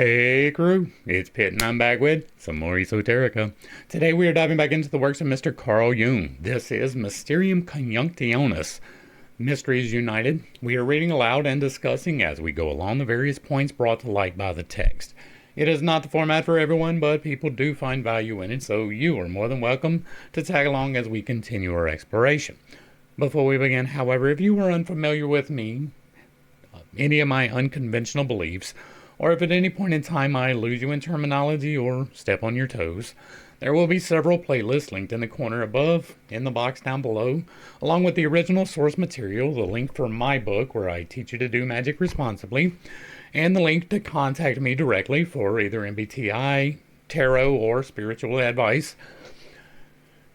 Hey crew, it's Pitt and I'm back with some more Esoterica. Today we are diving back into the works of Mr. Carl Jung. This is Mysterium Coniunctionis, Mysteries United. We are reading aloud and discussing as we go along the various points brought to light by the text. It is not the format for everyone, but people do find value in it, so you are more than welcome to tag along as we continue our exploration. Before we begin, however, if you are unfamiliar with me, any of my unconventional beliefs, or if at any point in time I lose you in terminology or step on your toes, there will be several playlists linked in the corner above, in the box down below, along with the original source material, the link for my book where I teach you to do magic responsibly, and the link to contact me directly for either MBTI, tarot, or spiritual advice,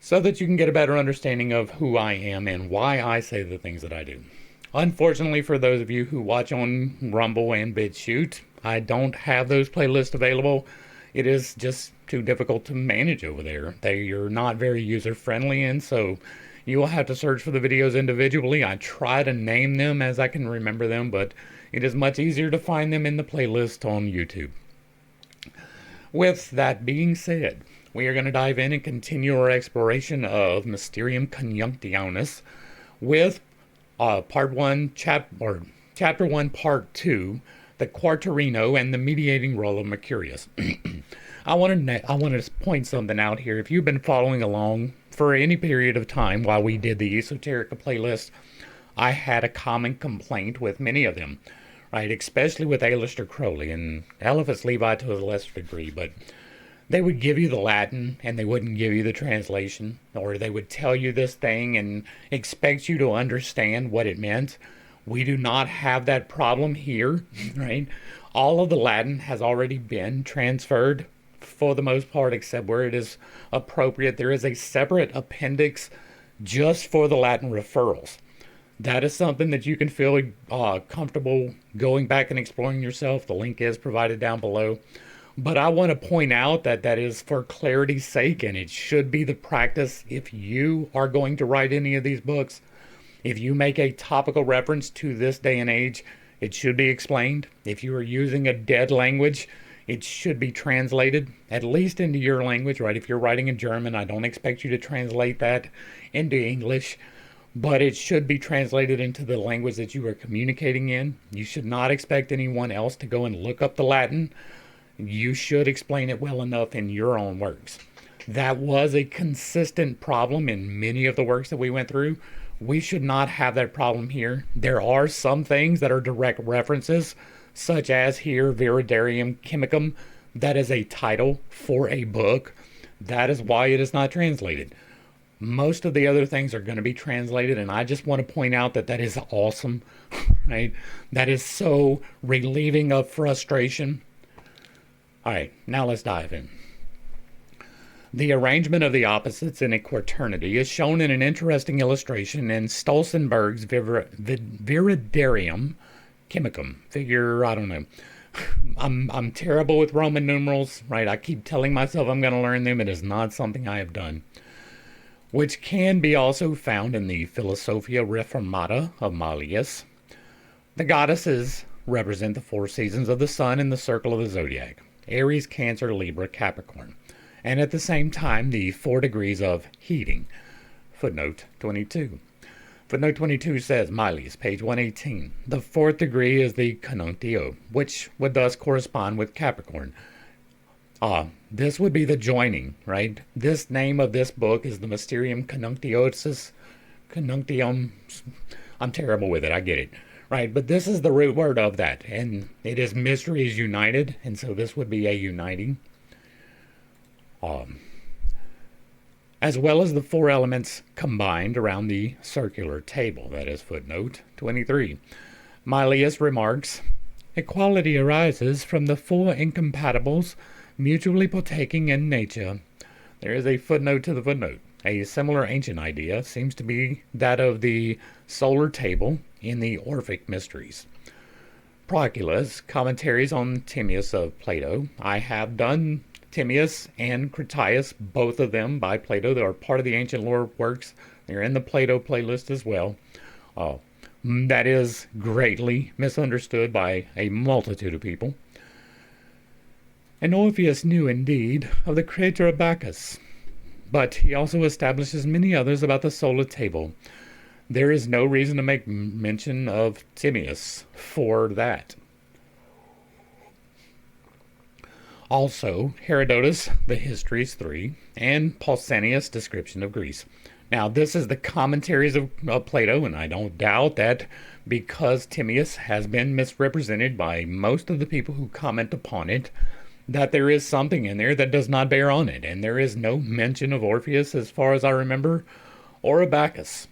so that you can get a better understanding of who I am and why I say the things that I do. Unfortunately, for those of you who watch on Rumble and BitChute, I don't have those playlists available. It is just too difficult to manage over there. They are not very user-friendly, and so you will have to search for the videos individually. I try to name them as I can remember them, but it is much easier to find them in the playlist on YouTube. With that being said, we are going to dive in and continue our exploration of Mysterium Coniunctionis with Chapter 1, Part 2, the Quaternio and the mediating role of Mercurius. I want to point something out here. If you've been following along for any period of time while we did the Esoteric playlist, I had a common complaint with many of them, right? Especially with Aleister Crowley and Eliphas Levi to a lesser degree, but they would give you the Latin and they wouldn't give you the translation, or they would tell you this thing and expect you to understand what it meant. We do not have that problem here, right? All of the Latin has already been transferred for the most part, except where it is appropriate. There is a separate appendix just for the Latin referrals. That is something that you can feel comfortable going back and exploring yourself. The link is provided down below. But I want to point out that that is for clarity's sake, and it should be the practice if you are going to write any of these books. If you make a topical reference to this day and age, it should be explained. If you are using a dead language, it should be translated, at least into your language, right? If you're writing in German, I don't expect you to translate that into English, but it should be translated into the language that you are communicating in. You should not expect anyone else to go and look up the Latin. You should explain it well enough in your own works. That was a consistent problem in many of the works that we went through. We should not have that problem here. There are some things that are direct references, such as here, Viridarium Chemicum. That is a title for a book. That is why it is not translated. Most of the other things are going to be translated, and I just want to point out that that is awesome, right? That is so relieving of frustration. All right, now let's dive in. The arrangement of the opposites in a quaternity is shown in an interesting illustration in Stolzenberg's Viridarium Chemicum. Figure, I don't know. I'm terrible with Roman numerals, right? I keep telling myself I'm going to learn them. It is not something I have done. Which can be also found in the Philosophia Reformata of Malleus. The goddesses represent the 4 seasons of the sun in the circle of the zodiac: Aries, Cancer, Libra, Capricorn. And at the same time, the 4 degrees of heating. Footnote 22. Footnote 22 says, Malleus, page 118, the 4th degree is the Conunctio, which would thus correspond with Capricorn. This would be the joining, right? This name of this book is the Mysterium Coniunctionis. Coniunctium. I'm terrible with it, I get it. Right, but this is the root word of that, and it is mysteries united, and so this would be a uniting. As well as the 4 elements combined around the circular table. That is footnote 23. Malleus remarks, equality arises from the 4 incompatibles mutually partaking in nature. There is a footnote to the footnote. A similar ancient idea seems to be that of the solar table in the Orphic Mysteries. Procula's commentaries on Timaeus of Plato. I have done Timaeus and Critias, both of them by Plato. They are part of the ancient lore works. They're in the Plato playlist as well. That is greatly misunderstood by a multitude of people. And Orpheus knew indeed of the crater of Bacchus, but he also establishes many others about the solar table. There is no reason to make mention of Timaeus for that. Also, Herodotus, the Histories 3, and Pausanias' description of Greece. Now, this is the commentaries of Plato, and I don't doubt that because Timaeus has been misrepresented by most of the people who comment upon it, that there is something in there that does not bear on it, and there is no mention of Orpheus, as far as I remember, or of Bacchus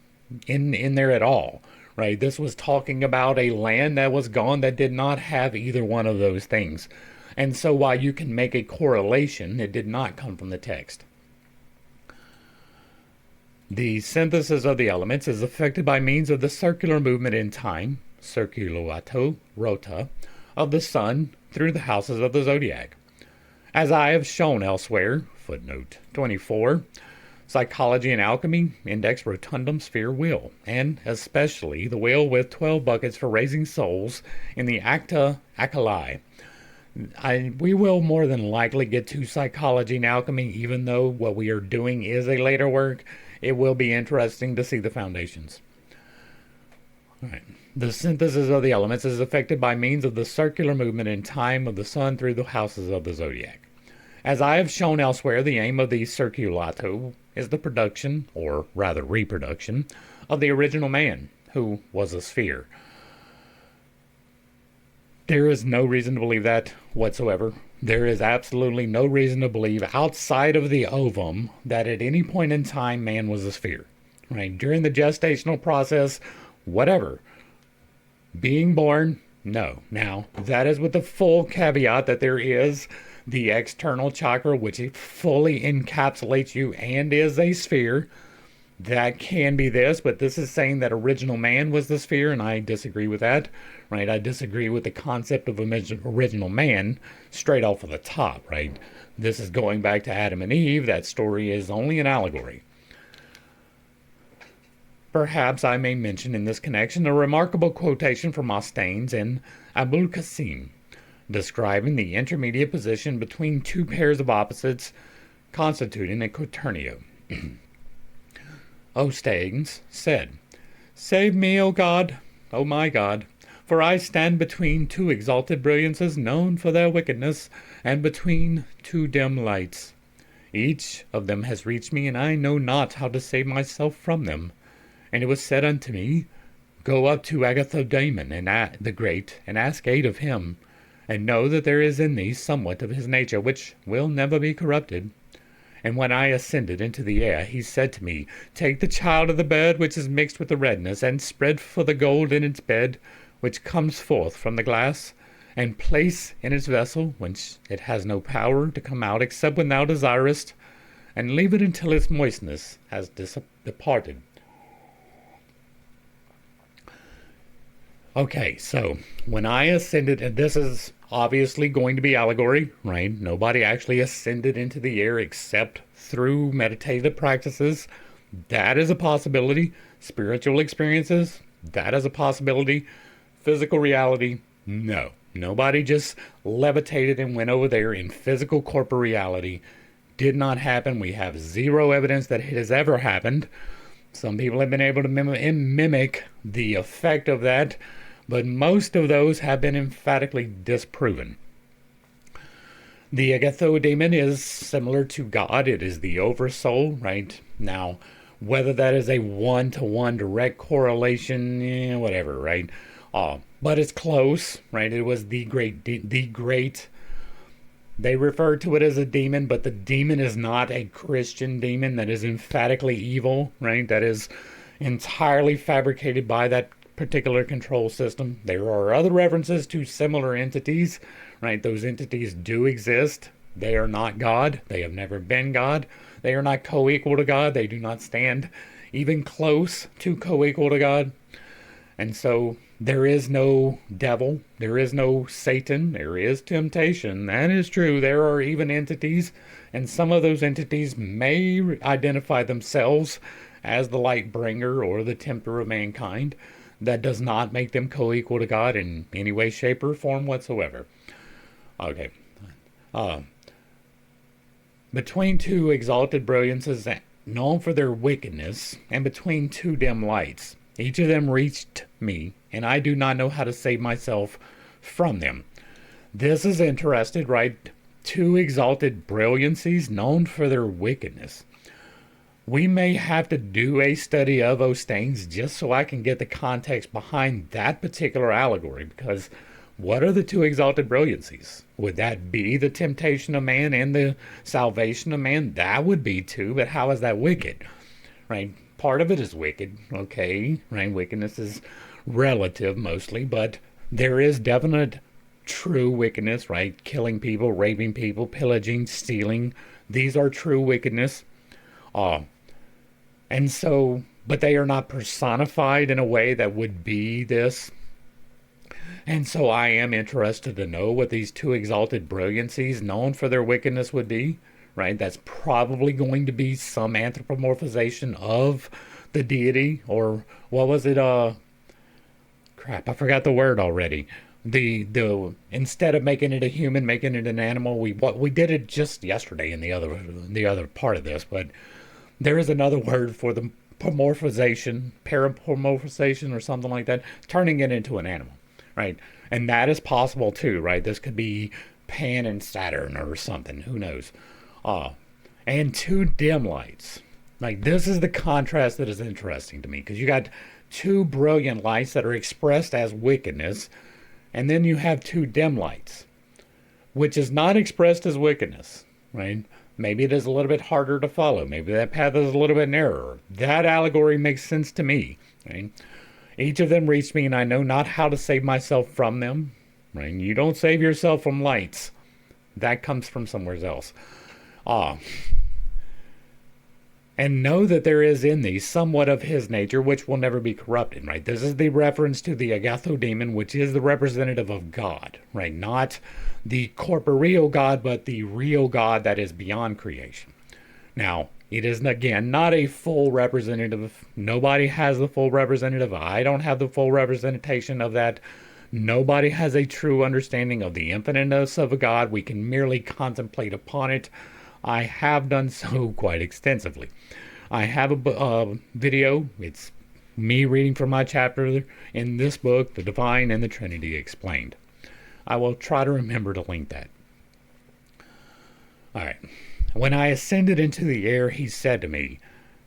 in there at all, right? This was talking about a land that was gone that did not have either one of those things. And so while you can make a correlation, it did not come from the text. The synthesis of the elements is effected by means of the circular movement in time, circulato rota, of the sun through the houses of the zodiac. As I have shown elsewhere, footnote 24, Psychology and Alchemy index rotundum sphere wheel, and especially the wheel with 12 buckets for raising souls in the Acta Alchali. We will more than likely get to Psychology and Alchemy, even though what we are doing is a later work. It will be interesting to see the foundations. All right. The synthesis of the elements is effected by means of the circular movement in time of the sun through the houses of the zodiac. As I have shown elsewhere, the aim of the circulato is the production, or rather reproduction, of the original man, who was a sphere. There is no reason to believe that whatsoever. There is absolutely no reason to believe outside of the ovum that at any point in time man was a sphere. Right? During the gestational process, whatever. Being born, no. Now, that is with the full caveat that there is the external chakra, which fully encapsulates you and is a sphere. That can be this, but this is saying that original man was the sphere, and I disagree with that. Right? I disagree with the concept of original man straight off of the top, right? This is going back to Adam and Eve. That story is only an allegory. Perhaps I may mention in this connection a remarkable quotation from Mostaines in Abul Qasim, describing the intermediate position between two pairs of opposites constituting a Quaternio. Ostaines said, "Save me, O God, O my God, for I stand between two exalted brilliances known for their wickedness, and between two dim lights. Each of them has reached me, and I know not how to save myself from them. And it was said unto me, Go up to Agathodaimon and the great, and ask aid of him, and know that there is in thee somewhat of his nature which will never be corrupted. And when I ascended into the air, he said to me, Take the child of the bird which is mixed with the redness, and spread for the gold in its bed, which comes forth from the glass, and place in its vessel, whence it has no power to come out except when thou desirest, and leave it until its moistness has departed." Okay, so when I ascended, and this is obviously going to be allegory, right? Nobody actually ascended into the air except through meditative practices. That is a possibility. Spiritual experiences, that is a possibility. Physical reality, no. Nobody just levitated and went over there in physical corporeality. Did not happen. We have zero evidence that it has ever happened. Some people have been able to mimic the effect of that, but most of those have been emphatically disproven. The Agathodaimon is similar to God. It is the oversoul, right? Now, whether that is a one-to-one direct correlation, whatever, right? But it's close, right? It was the great. They refer to it as a demon, but the demon is not a Christian demon that is emphatically evil, right? That is entirely fabricated by that particular control system. There are other references to similar entities, right? Those entities do exist. They are not God. They have never been God. They are not co-equal to God. They do not stand even close to co-equal to God. And so there is no devil. There is no Satan. There is temptation. That is true. There are even entities, and some of those entities may identify themselves as the light bringer or the tempter of mankind. That does not make them co-equal to God in any way, shape, or form whatsoever. Okay. Uh, between two exalted brilliances known for their wickedness, and between two dim lights. Each of them reached me, and I do not know how to save myself from them. This is interesting, right? Two exalted brilliancies known for their wickedness. We may have to do a study of those things just so I can get the context behind that particular allegory, because what are the two exalted brilliancies? Would that be the temptation of man and the salvation of man? That would be two, but how is that wicked? Right? Part of it is wicked, okay? Right? Wickedness is relative mostly, but there is definite true wickedness, right? Killing people, raping people, pillaging, stealing. These are true wickedness. And so, but they are not personified in a way that would be this. And so I am interested to know what these two exalted brilliancies known for their wickedness would be, right? That's probably going to be some anthropomorphization of the deity, or what was it? Crap, I forgot the word already. The instead of making it a human, making it an animal, we did it just yesterday in the other part of this, but there is another word for the pomorphization, parapomorphization, or something like that, turning it into an animal. Right? And that is possible too, right? This could be Pan and Saturn or something. Who knows? And two dim lights. Like, this is the contrast that is interesting to me, because you got two brilliant lights that are expressed as wickedness, and then you have two dim lights, which is not expressed as wickedness, right? Maybe it is a little bit harder to follow. Maybe that path is a little bit narrower. That allegory makes sense to me, right? Each of them reached me, and I know not how to save myself from them. Right? You don't save yourself from lights. That comes from somewhere else. And know that there is in thee somewhat of his nature, which will never be corrupted. Right? This is the reference to the Agathodaimon, which is the representative of God. Right? Not the corporeal God, but the real God that is beyond creation. Now, it is, again, not a full representative. Nobody has the full representative. I don't have the full representation of that. Nobody has a true understanding of the infiniteness of a God. We can merely contemplate upon it. I have done so quite extensively. I have a video. It's me reading from my chapter in this book, The Divine and the Trinity Explained. I will try to remember to link that. All right. When I ascended into the air, he said to me,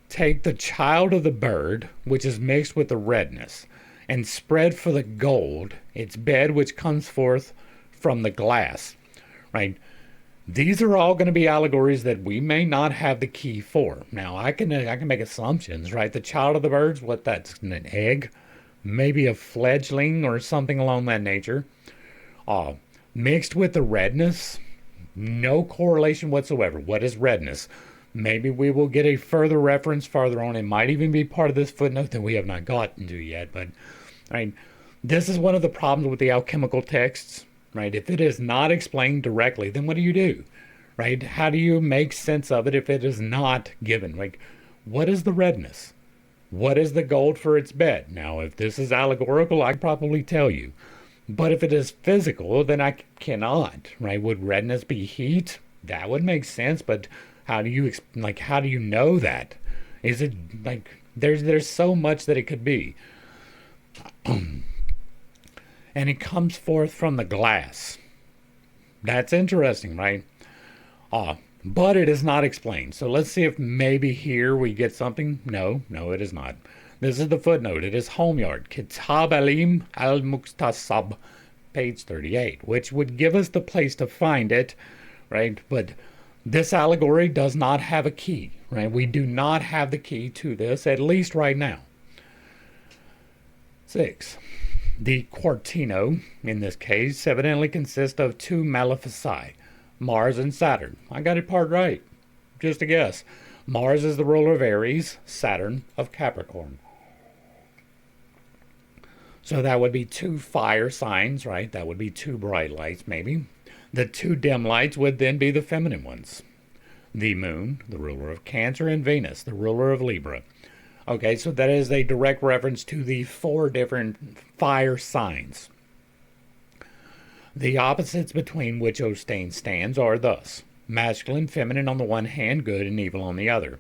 take the child of the bird, which is mixed with the redness, and spread for the gold its bed which comes forth from the glass. Right? These are all going to be allegories that we may not have the key for. Now, I can make assumptions, right? The child of the birds, what, that's an egg? Maybe a fledgling or something along that nature. Mixed with the redness. No correlation whatsoever. What is redness? Maybe we will get a further reference farther on. It might even be part of this footnote that we have not gotten to yet. But, I mean, this is one of the problems with the alchemical texts, right? If it is not explained directly, then what do you do, right? How do you make sense of it if it is not given? Like, what is the redness? What is the gold for its bed? Now, if this is allegorical, I could probably tell you. But if it is physical, then I cannot, right? Would redness be heat? That would make sense, but how do you know that? Is it like there's so much that it could be. And it comes forth from the glass. That's interesting, right? But it is not explained. So let's see if maybe here we get something. No, it is not. This is the footnote. It is Homeyard, Kitab Alim al-Muqtasab, page 38, which would give us the place to find it, right? But this allegory does not have a key, right? We do not have the key to this, at least right now. 6. The Quaternio, in this case, evidently consists of two malefici, Mars and Saturn. I got it part right. Just a guess. Mars is the ruler of Aries, Saturn of Capricorn. So that would be two fire signs, right? That would be two bright lights, maybe. The two dim lights would then be the feminine ones. The moon, the ruler of Cancer, and Venus, the ruler of Libra. Okay, so that is a direct reference to the 4 different fire signs. The opposites between which Osteen stands are thus: masculine, feminine on the one hand, good and evil on the other.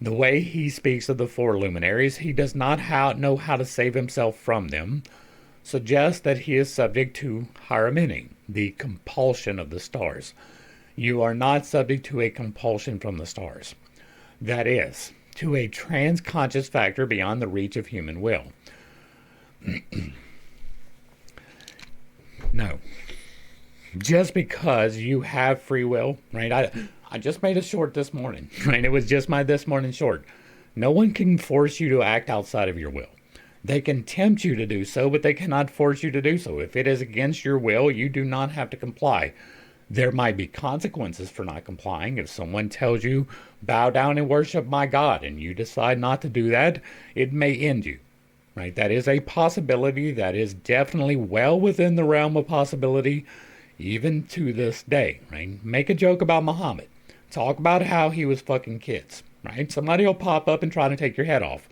The way he speaks of the four luminaries, he does not know how to save himself from them, suggests that he is subject to hieromening, the compulsion of the stars. You are not subject to a compulsion from the stars. That is, to a transconscious factor beyond the reach of human will. No. Just because you have free will, right? I just made a short this morning, right? It was just my this morning short. No one can force you to act outside of your will. They can tempt you to do so, but they cannot force you to do so. If it is against your will, you do not have to comply. There might be consequences for not complying. If someone tells you, bow down and worship my God, and you decide not to do that, it may end you, right? That is a possibility. That is definitely well within the realm of possibility, even to this day, right? Make a joke about Muhammad. Talk about how he was fucking kids, right? Somebody will pop up and try to take your head off.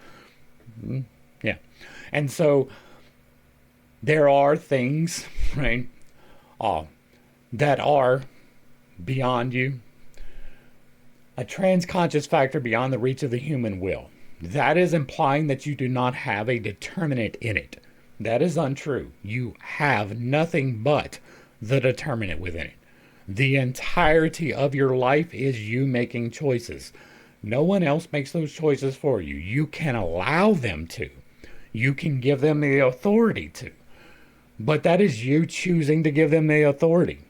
Yeah. And so there are things, right, that are beyond you. A transconscious factor beyond the reach of the human will. That is implying that you do not have a determinant in it. That is untrue. You have nothing but the determinant within it. The entirety of your life is you making choices. No one else makes those choices for you. You can allow them to. You can give them the authority to. But that is you choosing to give them the authority.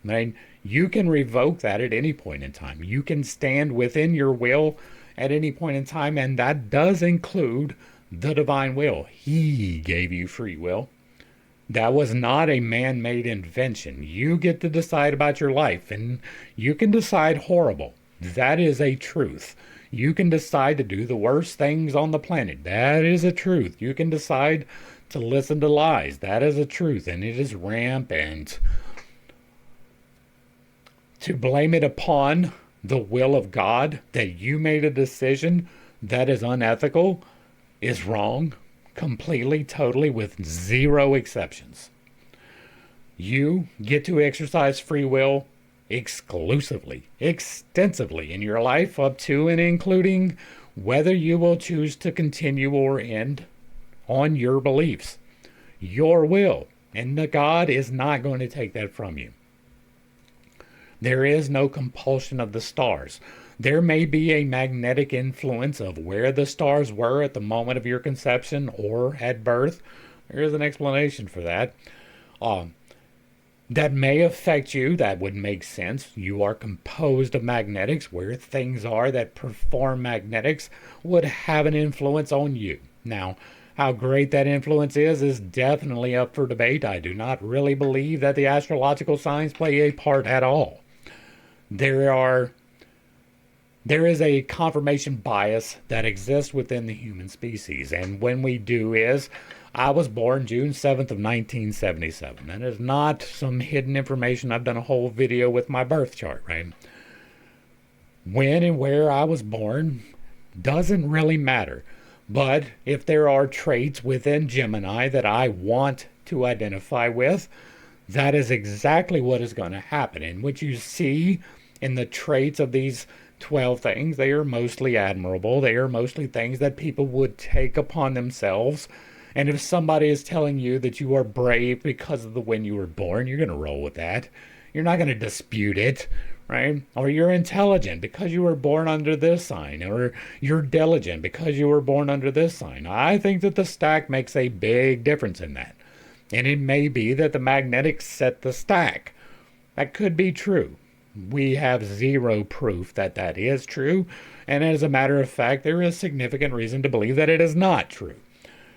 Right? You can revoke that at any point in time. You can stand within your will at any point in time, and that does include the divine will. He gave you free will. That was not a man-made invention. You get to decide about your life, and you can decide horrible. That is a truth. You can decide to do the worst things on the planet. That is a truth. You can decide to listen to lies. That is a truth, and it is rampant. To blame it upon the will of God that you made a decision that is unethical is wrong. Completely, totally, with zero exceptions. You get to exercise free will exclusively, extensively in your life, up to and including whether you will choose to continue or end on your beliefs. Your will. And the God is not going to take that from you. There is no compulsion of the stars. There may be a magnetic influence of where the stars were at the moment of your conception or at birth. There is an explanation for that. That may affect you. That would make sense. You are composed of magnetics. Where things are that perform magnetics would have an influence on you. Now, how great that influence is definitely up for debate. I do not really believe that the astrological signs play a part at all. There is a confirmation bias that exists within the human species. And when we do is, I was born June 7th of 1977. That is not some hidden information. I've done a whole video with my birth chart, right? When and where I was born doesn't really matter. But if there are traits within Gemini that I want to identify with, that is exactly what is going to happen. And what you see in the traits of these 12 things, they are mostly admirable. They are mostly things that people would take upon themselves. And if somebody is telling you that you are brave because of the when you were born, you're going to roll with that. You're not going to dispute it, right? Or you're intelligent because you were born under this sign. Or you're diligent because you were born under this sign. I think that the stack makes a big difference in that. And it may be that the magnetics set the stack. That could be true. We have zero proof that that is true, and as a matter of fact, there is significant reason to believe that it is not true.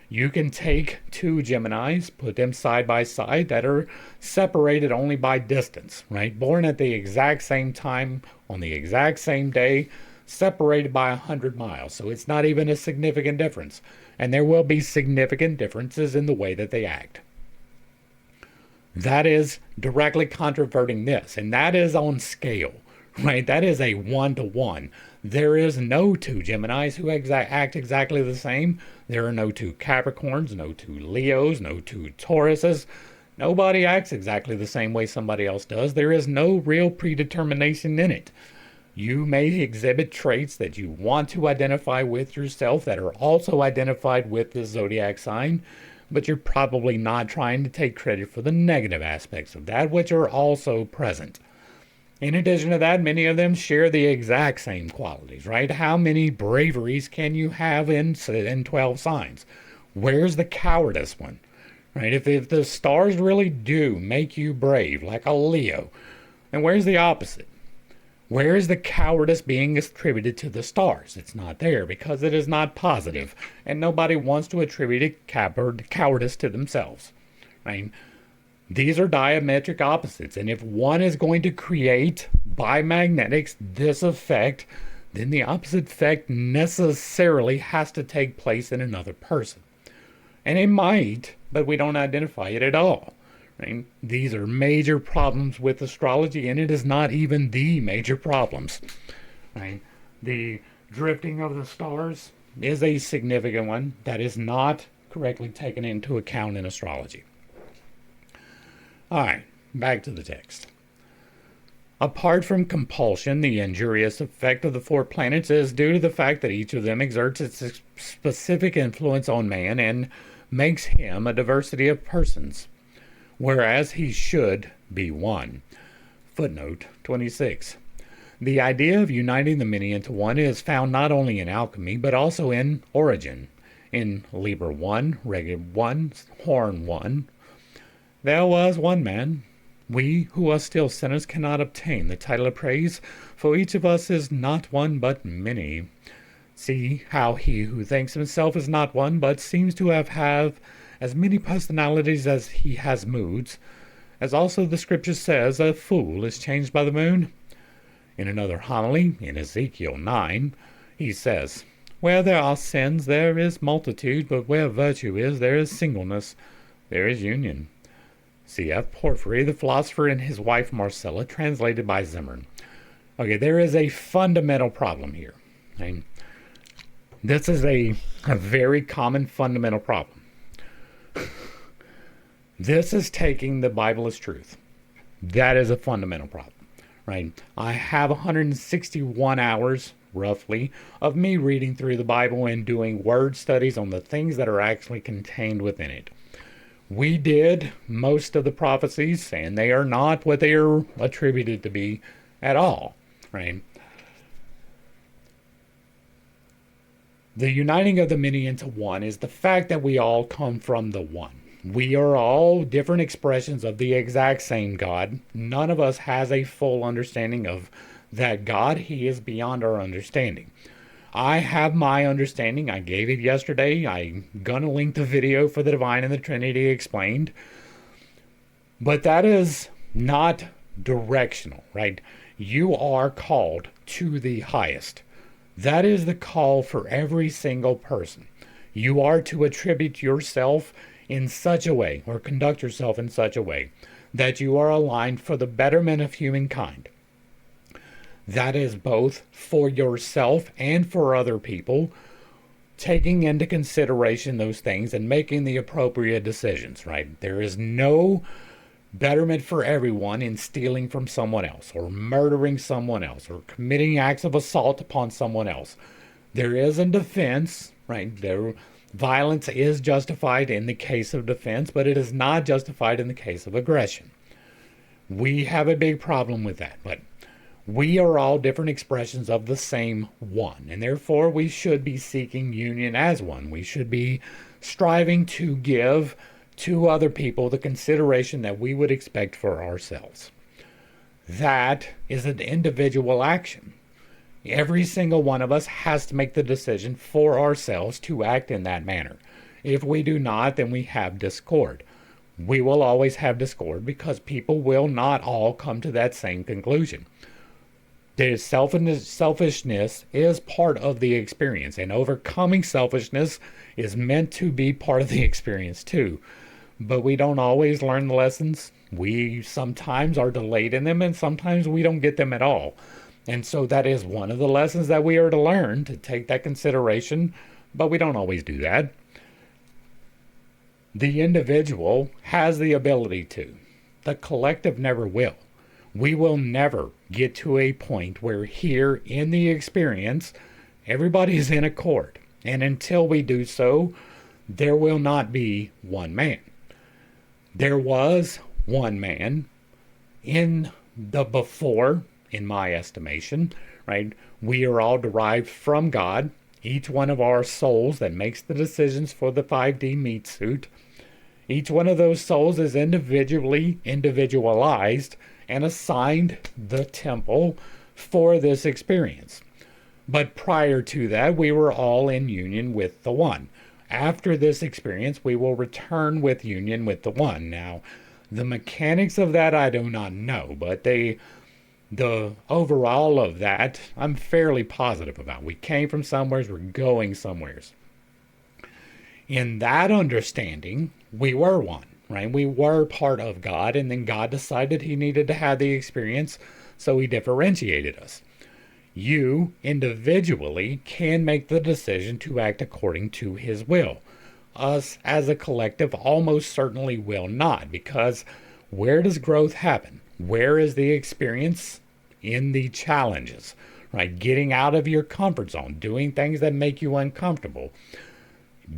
You can take two Geminis, put them side by side that are separated only by distance, right? Born at the exact same time, on the exact same day, separated by 100 miles. So it's not even a significant difference. And there will be significant differences in the way that they act. That is directly controverting this, and that is on scale, right? That is a 1-to-1. There is no two Geminis who act exactly the same. There are no two Capricorns, no two Leos, no two Tauruses. Nobody acts exactly the same way somebody else does. There is no real predetermination in it. You may exhibit traits that you want to identify with yourself that are also identified with the zodiac sign, but you're probably not trying to take credit for the negative aspects of that, which are also present. In addition to that, many of them share the exact same qualities, right? How many braveries can you have in 12 signs? Where's the cowardice one? Right? If the stars really do make you brave, like a Leo, then where's the opposite? Where is the cowardice being attributed to the stars? It's not there because it is not positive, and nobody wants to attribute cowardice to themselves. Right? These are diametric opposites, and if one is going to create by magnetics this effect, then the opposite effect necessarily has to take place in another person. And it might, but we don't identify it at all. Right? These are major problems with astrology, and it is not even the major problems. Right? The drifting of the stars is a significant one that is not correctly taken into account in astrology. All right, back to the text. Apart from compulsion, the injurious effect of the 4 planets is due to the fact that each of them exerts its specific influence on man and makes him a diversity of persons, whereas he should be one. Footnote 26. The idea of uniting the many into one is found not only in alchemy, but also in origin. In Liber 1, Regula 1, Horn 1, there was one man. We who are still sinners cannot obtain the title of praise, for each of us is not one but many. See how he who thinks himself is not one, but seems to have as many personalities as he has moods, as also the scripture says, a fool is changed by the moon. In another homily, in Ezekiel 9, he says, where there are sins there is multitude, but where virtue is there is singleness, there is union. C.F. Porphyry, the philosopher, and his wife Marcella, translated by Zimmern. Okay, there is a fundamental problem here. Okay? This is a very common fundamental problem. This is taking the Bible as truth. That is a fundamental problem, right? I have 161 hours, roughly, of me reading through the Bible and doing word studies on the things that are actually contained within it. We did most of the prophecies, and they are not what they are attributed to be at all, right? The uniting of the many into one is the fact that we all come from the one. We are all different expressions of the exact same God. None of us has a full understanding of that God. He is beyond our understanding. I have my understanding. I gave it yesterday. I'm going to link the video for the Divine and the Trinity Explained. But that is not directional, right? You are called to the highest. That is the call for every single person. You are to attribute yourself in such a way, or conduct yourself in such a way, that you are aligned for the betterment of humankind. That is both for yourself and for other people, taking into consideration those things and making the appropriate decisions, right? There is no betterment for everyone in stealing from someone else, or murdering someone else, or committing acts of assault upon someone else. There is a defense, right? Violence is justified in the case of defense, but it is not justified in the case of aggression. We have a big problem with that, but we are all different expressions of the same one, and therefore we should be seeking union as one. We should be striving to give to other people the consideration that we would expect for ourselves. That is an individual action. Every single one of us has to make the decision for ourselves to act in that manner. If we do not, then we have discord. We will always have discord because people will not all come to that same conclusion. The selfishness is part of the experience, and overcoming selfishness is meant to be part of the experience too. But we don't always learn the lessons. We sometimes are delayed in them, and sometimes we don't get them at all. And so that is one of the lessons that we are to learn, to take that consideration, but we don't always do that. The individual has the ability to. The collective never will. We will never get to a point where here in the experience, everybody's in accord. And until we do so, there will not be one man. There was one man in the before, in my estimation, right? We are all derived from God. Each one of our souls that makes the decisions for the 5D meat suit, each one of those souls is individually individualized and assigned the temple for this experience. But prior to that, we were all in union with the One. After this experience, we will return with union with the One. Now, the mechanics of that I do not know, but the overall of that, I'm fairly positive about. We came from somewheres, we're going somewheres. In that understanding, we were one, right? We were part of God, and then God decided he needed to have the experience, so he differentiated us. You, individually, can make the decision to act according to his will. Us, as a collective, almost certainly will not, because where does growth happen? Where is the experience? In the challenges, right? Getting out of your comfort zone, doing things that make you uncomfortable.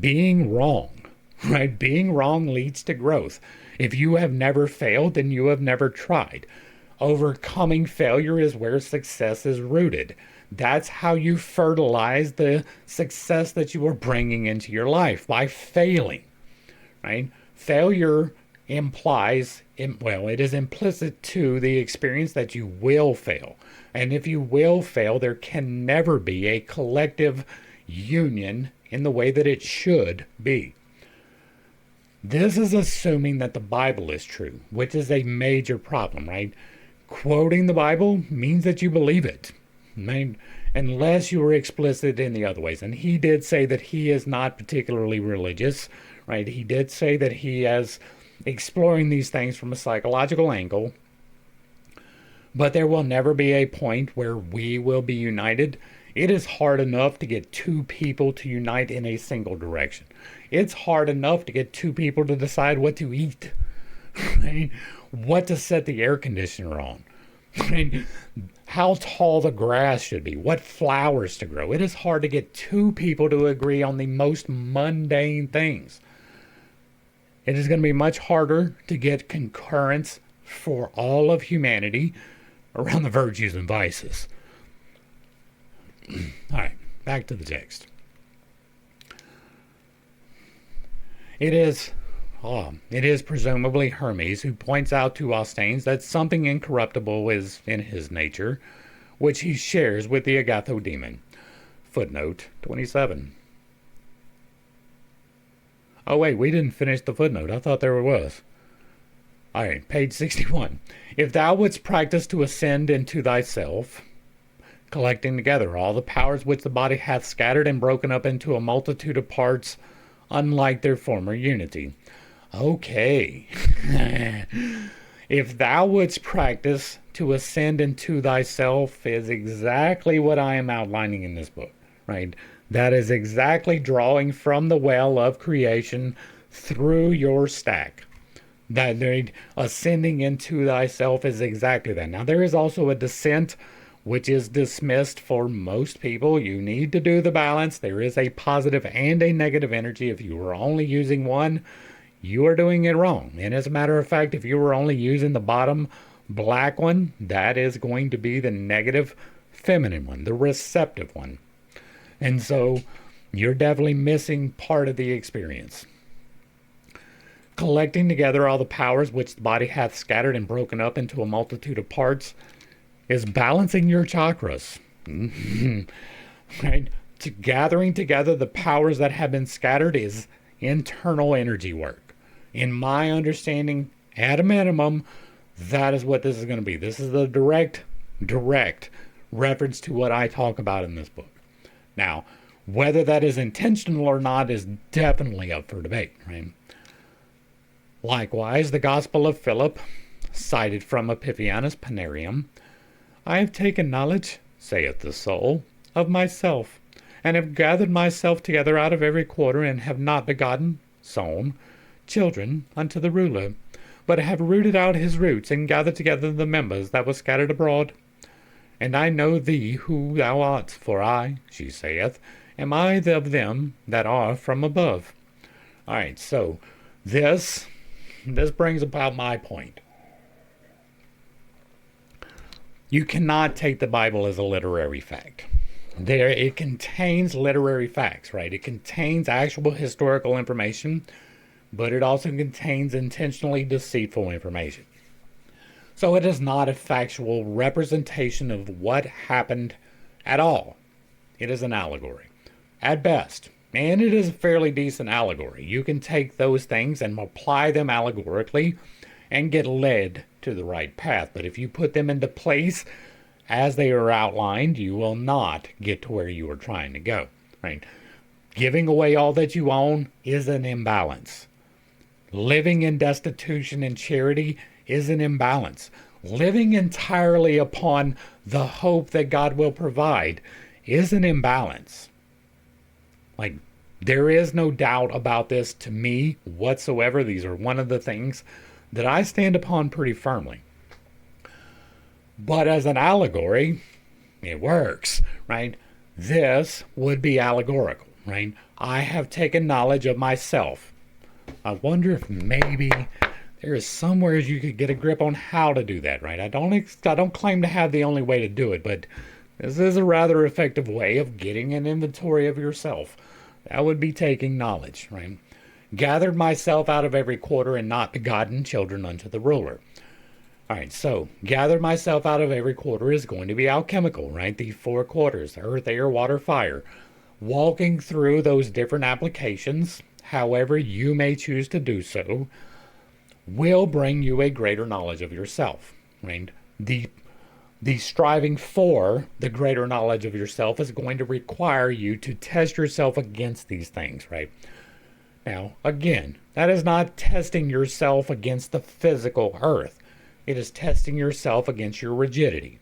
Being wrong, right? Being wrong leads to growth. If you have never failed, then you have never tried. Overcoming failure is where success is rooted. That's how you fertilize the success that you are bringing into your life, by failing, right? Failure implies, it is implicit to the experience that you will fail. And if you will fail, there can never be a collective union in the way that it should be. This is assuming that the Bible is true, which is a major problem, right? Quoting the Bible means that you believe it, right? Unless you are explicit in the other ways. And he did say that he is not particularly religious, right? He did say that he is exploring these things from a psychological angle. But there will never be a point where we will be united. It is hard enough to get two people to unite in a single direction. It's hard enough to get two people to decide what to eat, right? What to set the air conditioner on, right? How tall the grass should be, what flowers to grow. It is hard to get two people to agree on the most mundane things. It is going to be much harder to get concurrence for all of humanity around the virtues and vices. All right, back to the text. It is presumably Hermes who points out to Austin that something incorruptible is in his nature, which he shares with the Agathodaimon. Footnote 27. Oh wait, we didn't finish the footnote. I thought there was. Alright, page 61. If thou wouldst practice to ascend into thyself, collecting together all the powers which the body hath scattered and broken up into a multitude of parts, unlike their former unity. Okay. If thou wouldst practice to ascend into thyself is exactly what I am outlining in this book, right? That is exactly drawing from the well of creation through your stack. That ascending into thyself is exactly that. Now, there is also a descent, which is dismissed for most people. You need to do the balance. There is a positive and a negative energy. If you are only using one, you are doing it wrong. And as a matter of fact, if you were only using the bottom black one, that is going to be the negative feminine one, the receptive one. And so you're definitely missing part of the experience. Collecting together all the powers which the body hath scattered and broken up into a multitude of parts is balancing your chakras. Right? Gathering together the powers that have been scattered is internal energy work. In my understanding, at a minimum, that is what this is going to be. This is the direct reference to what I talk about in this book. Now, whether that is intentional or not is definitely up for debate, right? Likewise, the Gospel of Philip, cited from Epiphanius Panarium, I have taken knowledge, saith the soul, of myself, and have gathered myself together out of every quarter, and have not begotten, sown, children unto the ruler, but have rooted out his roots, and gathered together the members that were scattered abroad. And I know thee who thou art, for I, she saith, am I of them that are from above. All right, so this brings about my point. You cannot take the Bible as a literary fact. It contains literary facts, right? It contains actual historical information, but it also contains intentionally deceitful information. So it is not a factual representation of what happened at all. It is an allegory, at best. And it is a fairly decent allegory. You can take those things and apply them allegorically and get led to the right path. But if you put them into place as they are outlined, you will not get to where you are trying to go. Right? Giving away all that you own is an imbalance. Living in destitution and charity is an imbalance. Living entirely upon the hope that God will provide is an imbalance. Like, there is no doubt about this to me whatsoever. These are one of the things that I stand upon pretty firmly. But as an allegory, it works, right? This would be allegorical, right? I have taken knowledge of myself. I wonder if maybe there is somewhere you could get a grip on how to do that, right? I don't claim to have the only way to do it, but this is a rather effective way of getting an inventory of yourself. That would be taking knowledge, right? Gathered myself out of every quarter and not begotten children unto the ruler. All right, so gathered myself out of every quarter is going to be alchemical, right? The four quarters, earth, air, water, fire. Walking through those different applications, however you may choose to do so, will bring you a greater knowledge of yourself, right? The striving for the greater knowledge of yourself is going to require you to test yourself against these things, right? Now, again, that is not testing yourself against the physical earth. It is testing yourself against your rigidity.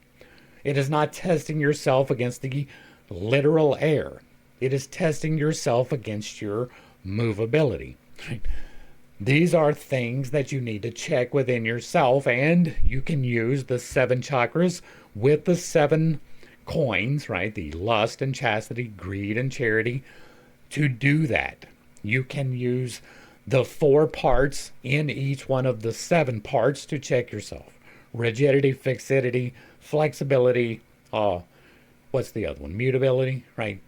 It is not testing yourself against the literal air. It is testing yourself against your movability. These are things that you need to check within yourself, and you can use the 7 chakras with the 7 coins, right? The lust and chastity, greed and charity, to do that. You can use the 4 parts in each one of the 7 parts to check yourself. Rigidity, fixity, flexibility, what's the other one? Mutability, right?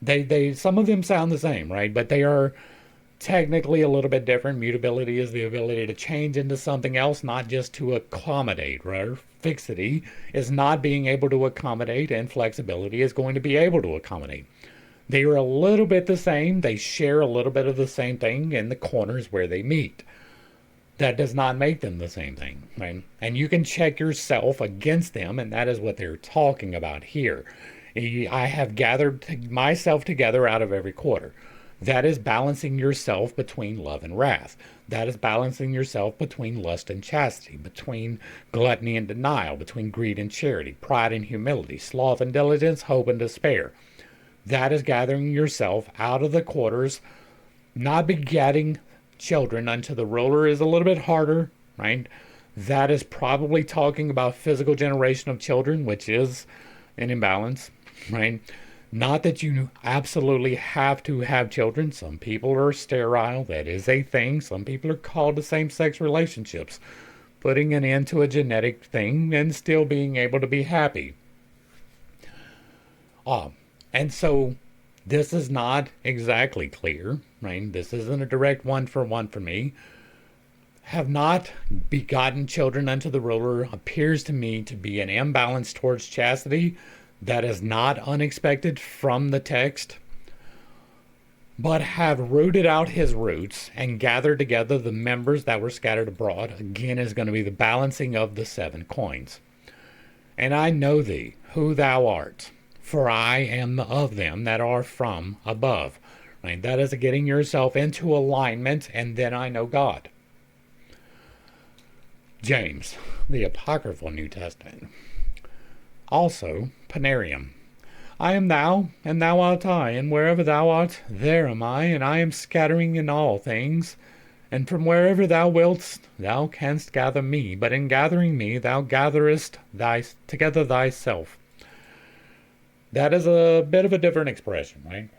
They some of them sound the same, right? But they are technically a little bit different. Mutability is the ability to change into something else, not just to accommodate, right? Fixity is not being able to accommodate, and flexibility is going to be able to accommodate. They are a little bit the same. They share a little bit of the same thing in the corners where they meet. That does not make them the same thing, right? And you can check yourself against them, and that is what they're talking about here. I have gathered myself together out of every quarter. That is balancing yourself between love and wrath. That is balancing yourself between lust and chastity, between gluttony and denial, between greed and charity, pride and humility, sloth and diligence, hope and despair. That is gathering yourself out of the quarters. Not begetting children unto the ruler is a little bit harder, right? That is probably talking about physical generation of children, which is an imbalance, right? Not that you absolutely have to have children. Some people are sterile. That is a thing. Some people are called to same-sex relationships. Putting an end to a genetic thing and still being able to be happy. And so this is not exactly clear, right? This isn't a direct one-for-one for me. Have not begotten children unto the ruler appears to me to be an imbalance towards chastity. That is not unexpected from the text. But have rooted out his roots and gathered together the members that were scattered abroad, again, is going to be the balancing of the 7 coins. And I know thee, who thou art, for I am of them that are from above. Right? That is getting yourself into alignment, and then I know God. James, the apocryphal New Testament. Also, Panarium. I am thou, and thou art I, and wherever thou art, there am I, and I am scattering in all things, And from wherever thou wilt, thou canst gather me, but in gathering me, thou gatherest together thyself. That is a bit of a different expression, right?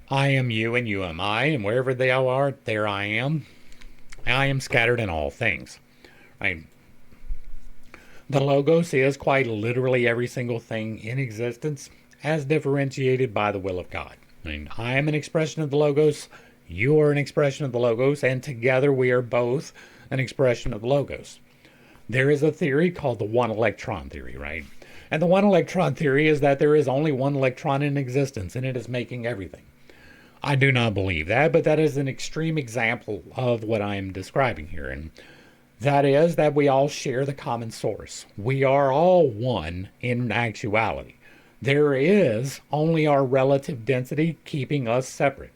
I am you, and you am I, and wherever thou art, there I am. I am scattered in all things, right? The Logos is quite literally every single thing in existence, as differentiated by the will of God. I mean, I am an expression of the Logos, you are an expression of the Logos, and together we are both an expression of the Logos. There is a theory called the one electron theory, right? And the one electron theory is that there is only one electron in existence, and it is making everything. I do not believe that, but that is an extreme example of what I am describing here, and that is that we all share the common source. We are all one in actuality. There is only our relative density keeping us separate.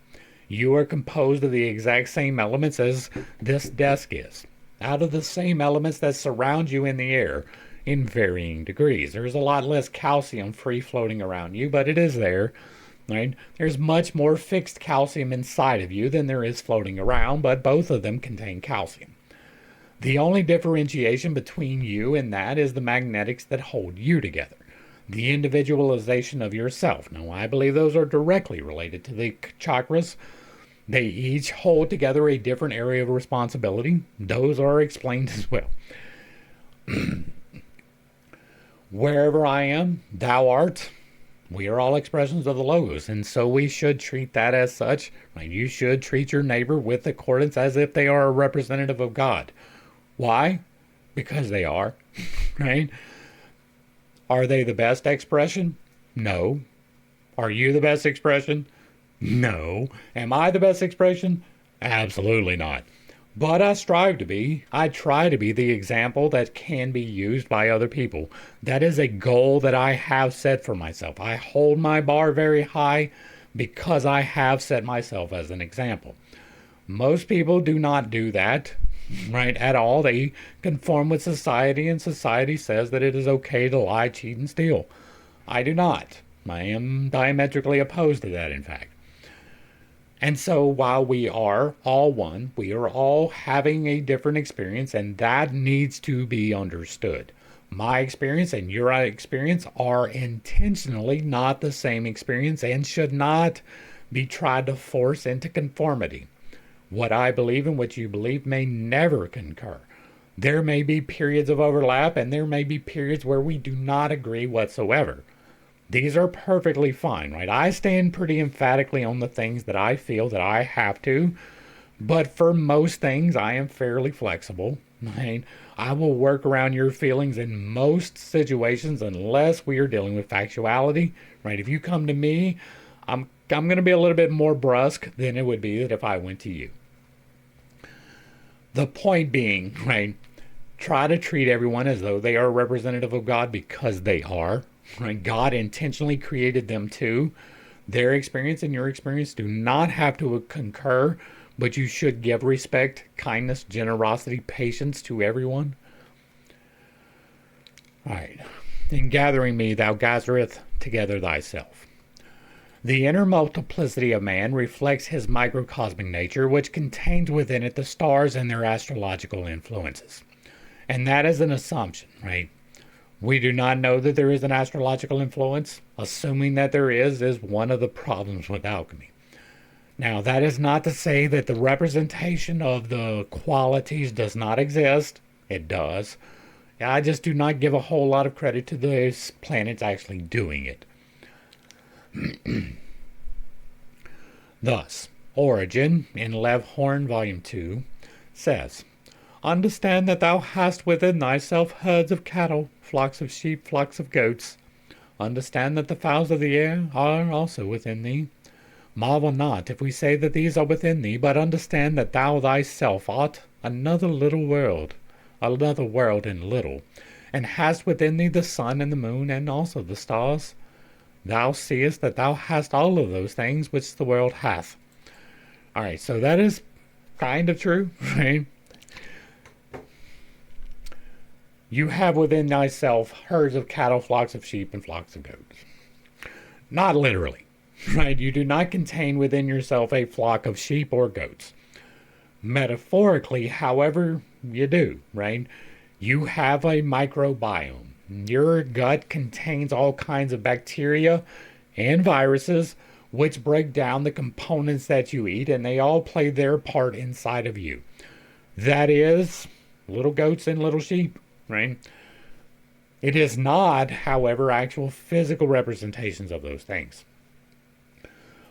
You are composed of the exact same elements as this desk is, out of the same elements that surround you in the air in varying degrees. There's a lot less calcium free floating around you, but it is there. Right? There's much more fixed calcium inside of you than there is floating around, but both of them contain calcium. The only differentiation between you and that is the magnetics that hold you together, the individualization of yourself. Now, I believe those are directly related to the chakras. They each hold together a different area of responsibility. Those are explained as well. Wherever I am, thou art. We are all expressions of the Logos, and so we should treat that as such. Right? You should treat your neighbor with accordance as if they are a representative of God. Why? Because they are, right? Are they the best expression? No. Are you the best expression? No. Am I the best expression? Absolutely not. But I strive to be. I try to be the example that can be used by other people. That is a goal that I have set for myself. I hold my bar very high because I have set myself as an example. Most people do not do that. Right, at all. They conform with society, and society says that it is okay to lie, cheat, and steal. I do not. I am diametrically opposed to that, in fact. And so while we are all one, we are all having a different experience, and that needs to be understood. My experience and your experience are intentionally not the same experience and should not be tried to force into conformity. What I believe and what you believe may never concur. There may be periods of overlap, and there may be periods where we do not agree whatsoever. These are perfectly fine, right? I stand pretty emphatically on the things that I feel that I have to, but for most things, I am fairly flexible. Right? I will work around your feelings in most situations unless we are dealing with factuality, right? If you come to me, I'm going to be a little bit more brusque than it would be that if I went to you. The point being, right, try to treat everyone as though they are representative of God because they are. Right? God intentionally created them too. Their experience and your experience do not have to concur, but you should give respect, kindness, generosity, patience to everyone. All right. In gathering me, thou gathereth together thyself. The inner multiplicity of man reflects his microcosmic nature, which contains within it the stars and their astrological influences. And that is an assumption, right? We do not know that there is an astrological influence. Assuming that there is one of the problems with alchemy. Now, that is not to say that the representation of the qualities does not exist. It does. I just do not give a whole lot of credit to those planets actually doing it. Thus, Origin, in Lev Horn, Volume 2, says, Understand that thou hast within thyself herds of cattle, flocks of sheep, flocks of goats. Understand that the fowls of the air are also within thee. Marvel not if we say that these are within thee, but understand that thou thyself art another world in little, and hast within thee the sun and the moon, and also the stars. Thou seest that thou hast all of those things which the world hath. All right, so that is kind of true, right? You have within thyself herds of cattle, flocks of sheep, and flocks of goats. Not literally, right? You do not contain within yourself a flock of sheep or goats. Metaphorically, however, you do, right? You have a microbiome. Your gut contains all kinds of bacteria and viruses which break down the components that you eat, and they all play their part inside of you. That is little goats and little sheep, right? It is not, however, actual physical representations of those things.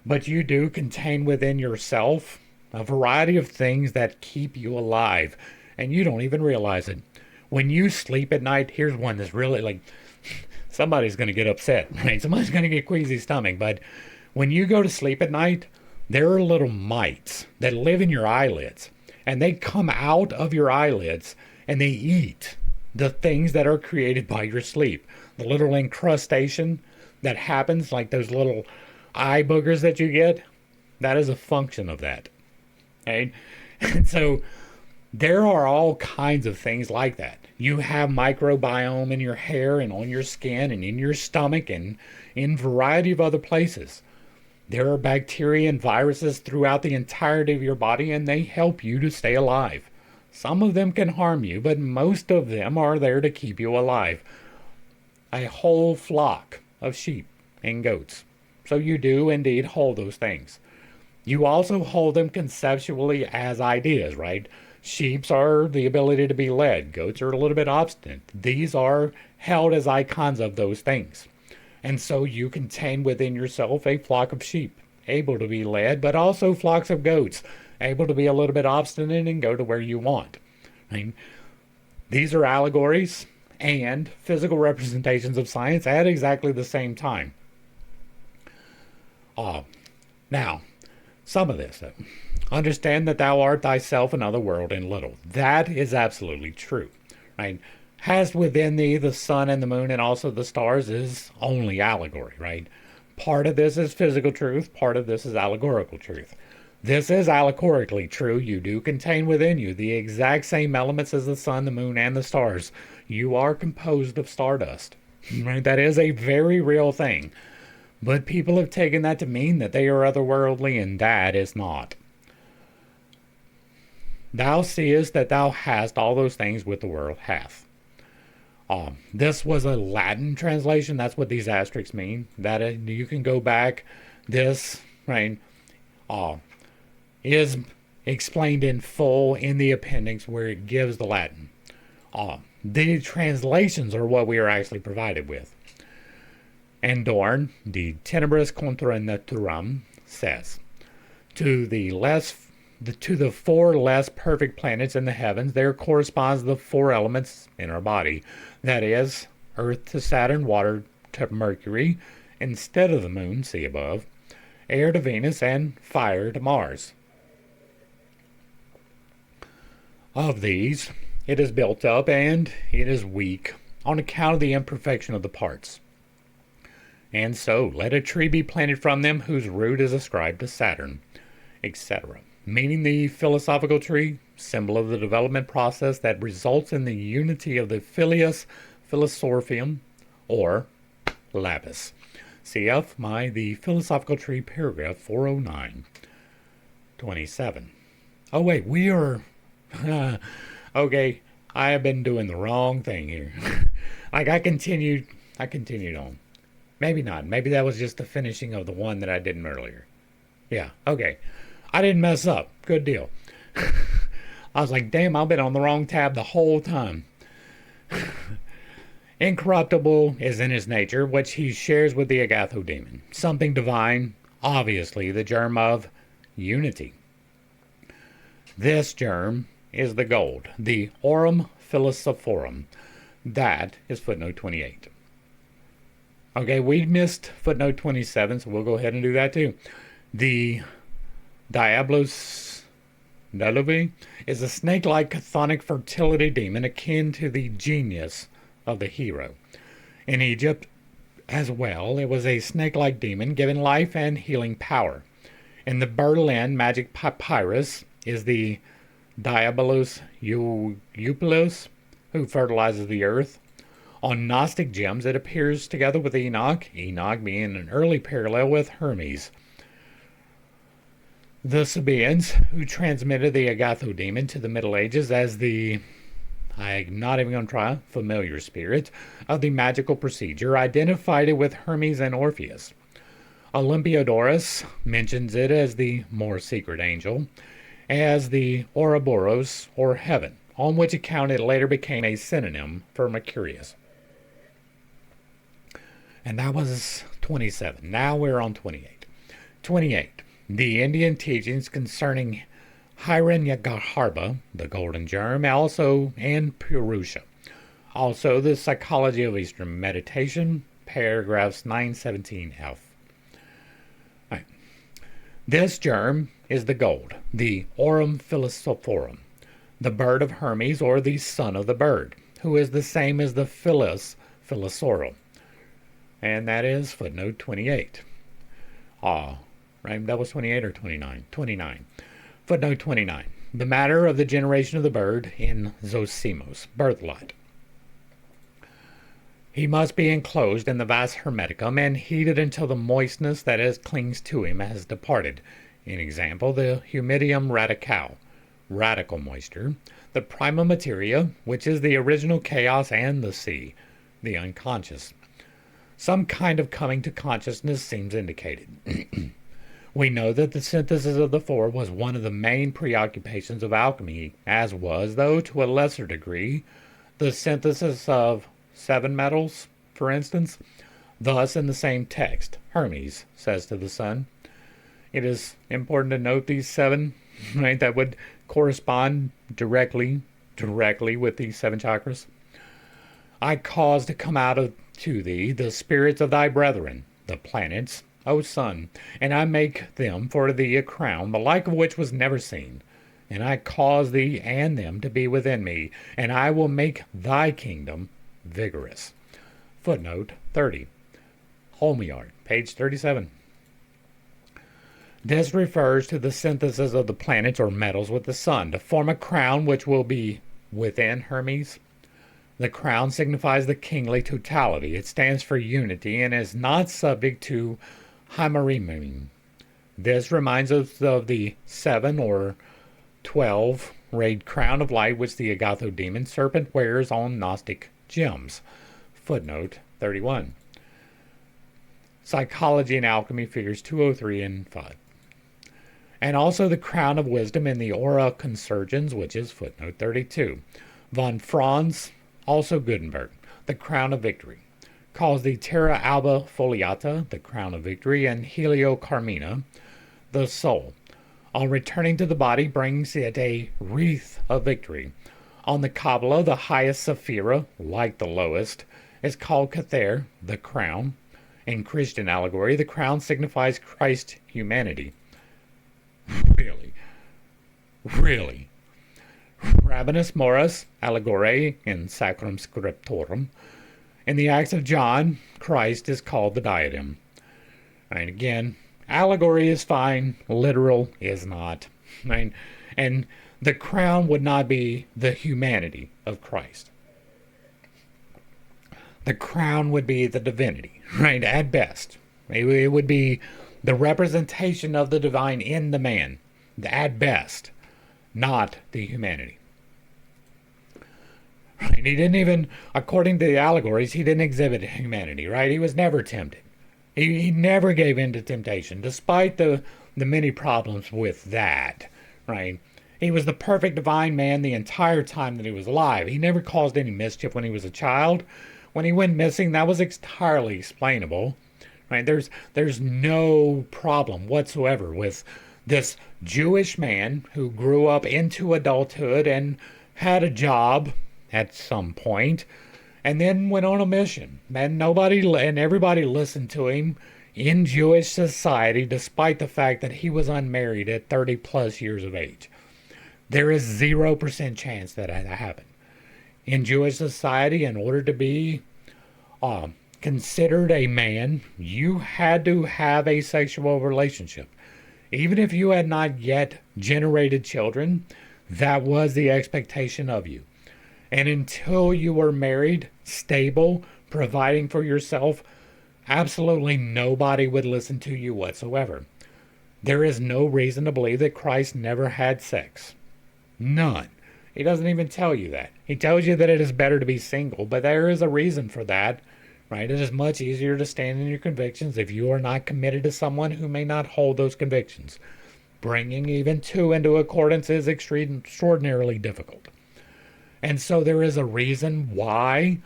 But you do contain within yourself a variety of things that keep you alive, and you don't even realize it. When you sleep at night, here's one that's really like, somebody's going to get upset, right? Somebody's going to get queasy stomach, but when you go to sleep at night, there are little mites that live in your eyelids, and they come out of your eyelids and they eat the things that are created by your sleep. The little incrustation that happens, like those little eye boogers that you get, that is a function of that. Right? And so there are all kinds of things like that. You have microbiome in your hair and on your skin and in your stomach and in a variety of other places. There are bacteria and viruses throughout the entirety of your body, and they help you to stay alive. Some of them can harm you, but most of them are there to keep you alive. A whole flock of sheep and goats. So you do indeed hold those things. You also hold them conceptually as ideas, right? Sheeps are the ability to be led. Goats are a little bit obstinate. These are held as icons of those things. And so you contain within yourself a flock of sheep, able to be led, but also flocks of goats, able to be a little bit obstinate and go to where you want. I mean, these are allegories and physical representations of science at exactly the same time. Now, some of this, though. Understand that thou art thyself another world in little. That is absolutely true. Right? Hast within thee the sun and the moon and also the stars is only allegory, right? Part of this is physical truth, part of this is allegorical truth. This is allegorically true. You do contain within you the exact same elements as the sun, the moon, and the stars. You are composed of stardust. Right? That is a very real thing. But people have taken that to mean that they are otherworldly, and that is not. Thou seest that thou hast all those things which the world hath. This was a Latin translation. That's what these asterisks mean. That you can go back. This, right, is explained in full in the appendix where it gives the Latin. The translations are what we are actually provided with. And Dorn, De Tenebris Contra Naturam, says, to the four less perfect planets in the heavens, there corresponds the four elements in our body. That is, earth to Saturn, water to Mercury, instead of the moon, see above, air to Venus, and fire to Mars. Of these, it is built up and it is weak on account of the imperfection of the parts. And so, let a tree be planted from them whose root is ascribed to Saturn, etc. Meaning the philosophical tree, symbol of the development process that results in the unity of the filius philosophium, or lapis. Cf. The Philosophical Tree, paragraph 409. 27. Oh wait, we are... okay, I have been doing the wrong thing here. Like I continued on. Maybe not. Maybe that was just the finishing of the one that I did earlier. Yeah, okay. I didn't mess up. Good deal. I was like, damn, I've been on the wrong tab the whole time. Incorruptible is in his nature, which he shares with the Agathodaimon. Something divine, obviously the germ of unity. This germ is the gold, the aurum philosophorum. That is footnote 28. Okay, we missed footnote 27, so we'll go ahead and do that too. The Diablos Daluvi is a snake-like chthonic fertility demon akin to the genius of the hero. In Egypt, as well, it was a snake-like demon given life and healing power. In the Berlin magic papyrus is the Diabolus Eupelos, who fertilizes the earth. On Gnostic gems, it appears together with Enoch, Enoch being an early parallel with Hermes. The Sabaeans, who transmitted the Agathodaimon to the Middle Ages as the, I'm not even going to try, familiar spirit of the magical procedure, identified it with Hermes and Orpheus. Olympiodorus mentions it as the more secret angel, as the Ouroboros, or heaven, on which account it later became a synonym for Mercurius. And that was 27. Now we're on 28. 28. The Indian teachings concerning Hiranyagarbha, the golden germ, also and Purusha. Also the psychology of Eastern meditation, paragraphs 917f. Right. This germ is the gold, the aurum philosophorum, the bird of Hermes, or the son of the bird, who is the same as the philosophorum. And that is footnote 28. Right? That was 28 or 29? 29. Footnote 29. The matter of the generation of the bird in Zosimos, birthlight. He must be enclosed in the vas hermeticum and heated until the moistness that clings to him has departed. In example, the humidium radicale, radical moisture, the prima materia, which is the original chaos, and the sea, the unconscious. Some kind of coming to consciousness seems indicated. We know that the synthesis of the four was one of the main preoccupations of alchemy, as was, though to a lesser degree, the synthesis of 7 metals, for instance. Thus, in the same text, Hermes says to the sun, it is important to note these 7, right, that would correspond directly with these 7 chakras. I cause to come out to thee the spirits of thy brethren, the planets, O sun, and I make them for thee a crown, the like of which was never seen. And I cause thee and them to be within me, and I will make thy kingdom vigorous. Footnote 30. Holmiard, page 37. This refers to the synthesis of the planets or metals with the sun to form a crown which will be within Hermes. The crown signifies the kingly totality. It stands for unity and is not subject to Hymerimim. This reminds us of the 7 or 12 rayed crown of light which the Agathodaimon serpent wears on Gnostic gems. Footnote 31. Psychology and Alchemy, figures 203 and 5. And also the crown of wisdom in the Aura Consurgens, which is footnote 32. Von Franz, also Gutenberg, the crown of victory, calls the Terra Alba Foliata, the crown of victory, and Helio Carmina, the soul. On returning to the body, brings it a wreath of victory. On the Kabbalah, the highest Sephira, like the lowest, is called Cather, the crown. In Christian allegory, the crown signifies Christ's humanity. Really. Rabanus Morus, Allegory in Sacrum Scriptorum. In the Acts of John, Christ is called the diadem. And again, allegory is fine, literal is not. And the crown would not be the humanity of Christ. The crown would be the divinity, right, at best. It would be the representation of the divine in the man, at best, not the humanity. Right? He didn't even, according to the allegories, he didn't exhibit humanity, right? He was never tempted. He never gave in to temptation, despite the many problems with that, right? He was the perfect divine man the entire time that he was alive. He never caused any mischief when he was a child. When he went missing, that was entirely explainable, right? There's no problem whatsoever with this Jewish man who grew up into adulthood and had a job at some point, and then went on a mission. And everybody listened to him in Jewish society, despite the fact that he was unmarried at 30 plus years of age. There is 0% chance that happened. In Jewish society, in order to be considered a man, you had to have a sexual relationship. Even if you had not yet generated children, that was the expectation of you. And until you were married, stable, providing for yourself, absolutely nobody would listen to you whatsoever. There is no reason to believe that Christ never had sex. None. He doesn't even tell you that. He tells you that it is better to be single, but there is a reason for that, right? It is much easier to stand in your convictions if you are not committed to someone who may not hold those convictions. Bringing even two into accordance is extraordinarily difficult. And so there is a reason why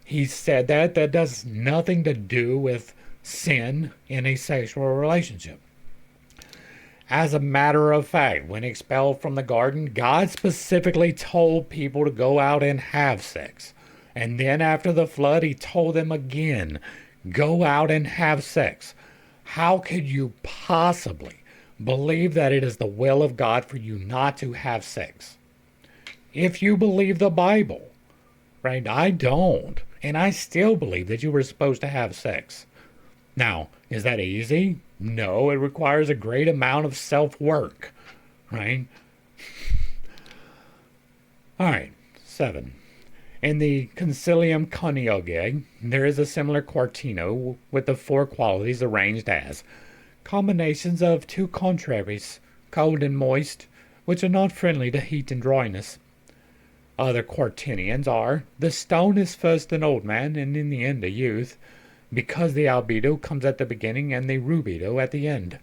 he said that. That does nothing to do with sin in a sexual relationship. As a matter of fact, when expelled from the garden, God specifically told people to go out and have sex. And then after the flood, he told them again, go out and have sex. How could you possibly believe that it is the will of God for you not to have sex? If you believe the Bible, right? I don't. And I still believe that you were supposed to have sex. Now, is that easy? No, it requires a great amount of self-work, right? All right, 7. In the Mysterium Coniunctionis, there is a similar Quaternio with the 4 qualities arranged as combinations of 2 contraries, cold and moist, which are not friendly to heat and dryness. Other Quaternions are, the stone is first an old man and in the end a youth, because the albedo comes at the beginning and the rubedo at the end.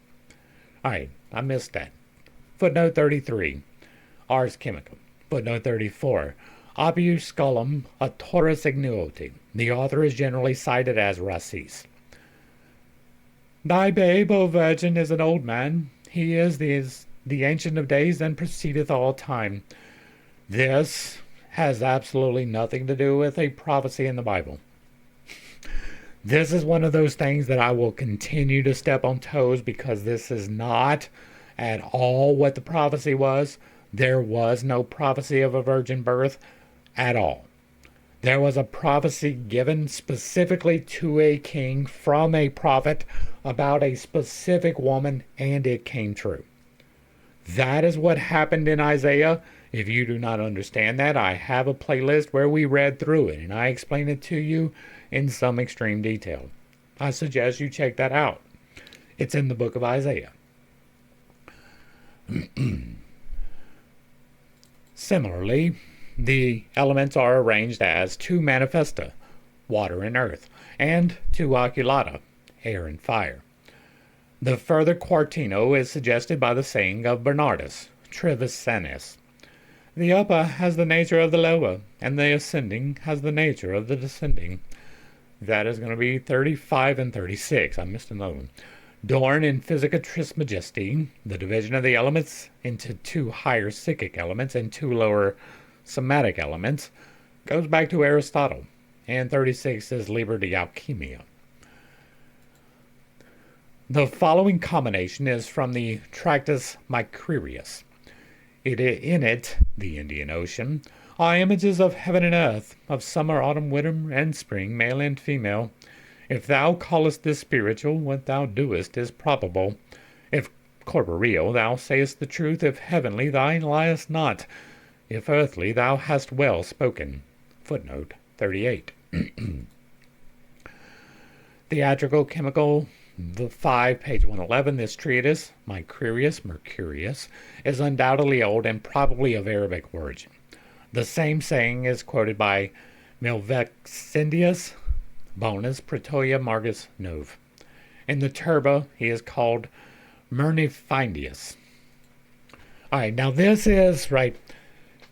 Alright, I missed that. Footnote 33. Ars Chemica. Footnote 34. Opusculum autoris ignuoti. The author is generally cited as Racis. Thy babe, O virgin, is an old man. He is the ancient of days and precedeth all time. This has absolutely nothing to do with a prophecy in the Bible. This is one of those things that I will continue to step on toes because this is not at all what the prophecy was. There was no prophecy of a virgin birth at all. There was a prophecy given specifically to a king from a prophet about a specific woman, and it came true. That is what happened in Isaiah. If you do not understand that, I have a playlist where we read through it, and I explain it to you in some extreme detail. I suggest you check that out. It's in the book of Isaiah. Similarly, the elements are arranged as 2 manifesta, water and earth, and 2 oculata, air and fire. The further Quaternio is suggested by the saying of Bernardus, Trivis Sanis. The upper has the nature of the lower, and the ascending has the nature of the descending. That is going to be 35 and 36. I missed another one. Dorn in Physica Trismegisti, the division of the elements into 2 higher psychic elements and 2 lower somatic elements, goes back to Aristotle, and 36 is Liber de Alchemia. The following combination is from the Tractus Microcosm. In it, the Indian Ocean, are images of heaven and earth, of summer, autumn, winter, and spring, male and female. If thou callest this spiritual, what thou doest is probable. If corporeal, thou sayest the truth. If heavenly, thou liest not. If earthly, thou hast well spoken. Footnote 38. Theatrical Chemical 5, page 111. This treatise, Mercurius, is undoubtedly old and probably of Arabic origin. The same saying is quoted by Milvexendius Bonus Pretoria Margus Nov. In the Turba, he is called Myrnifindius. Alright, now this is, right,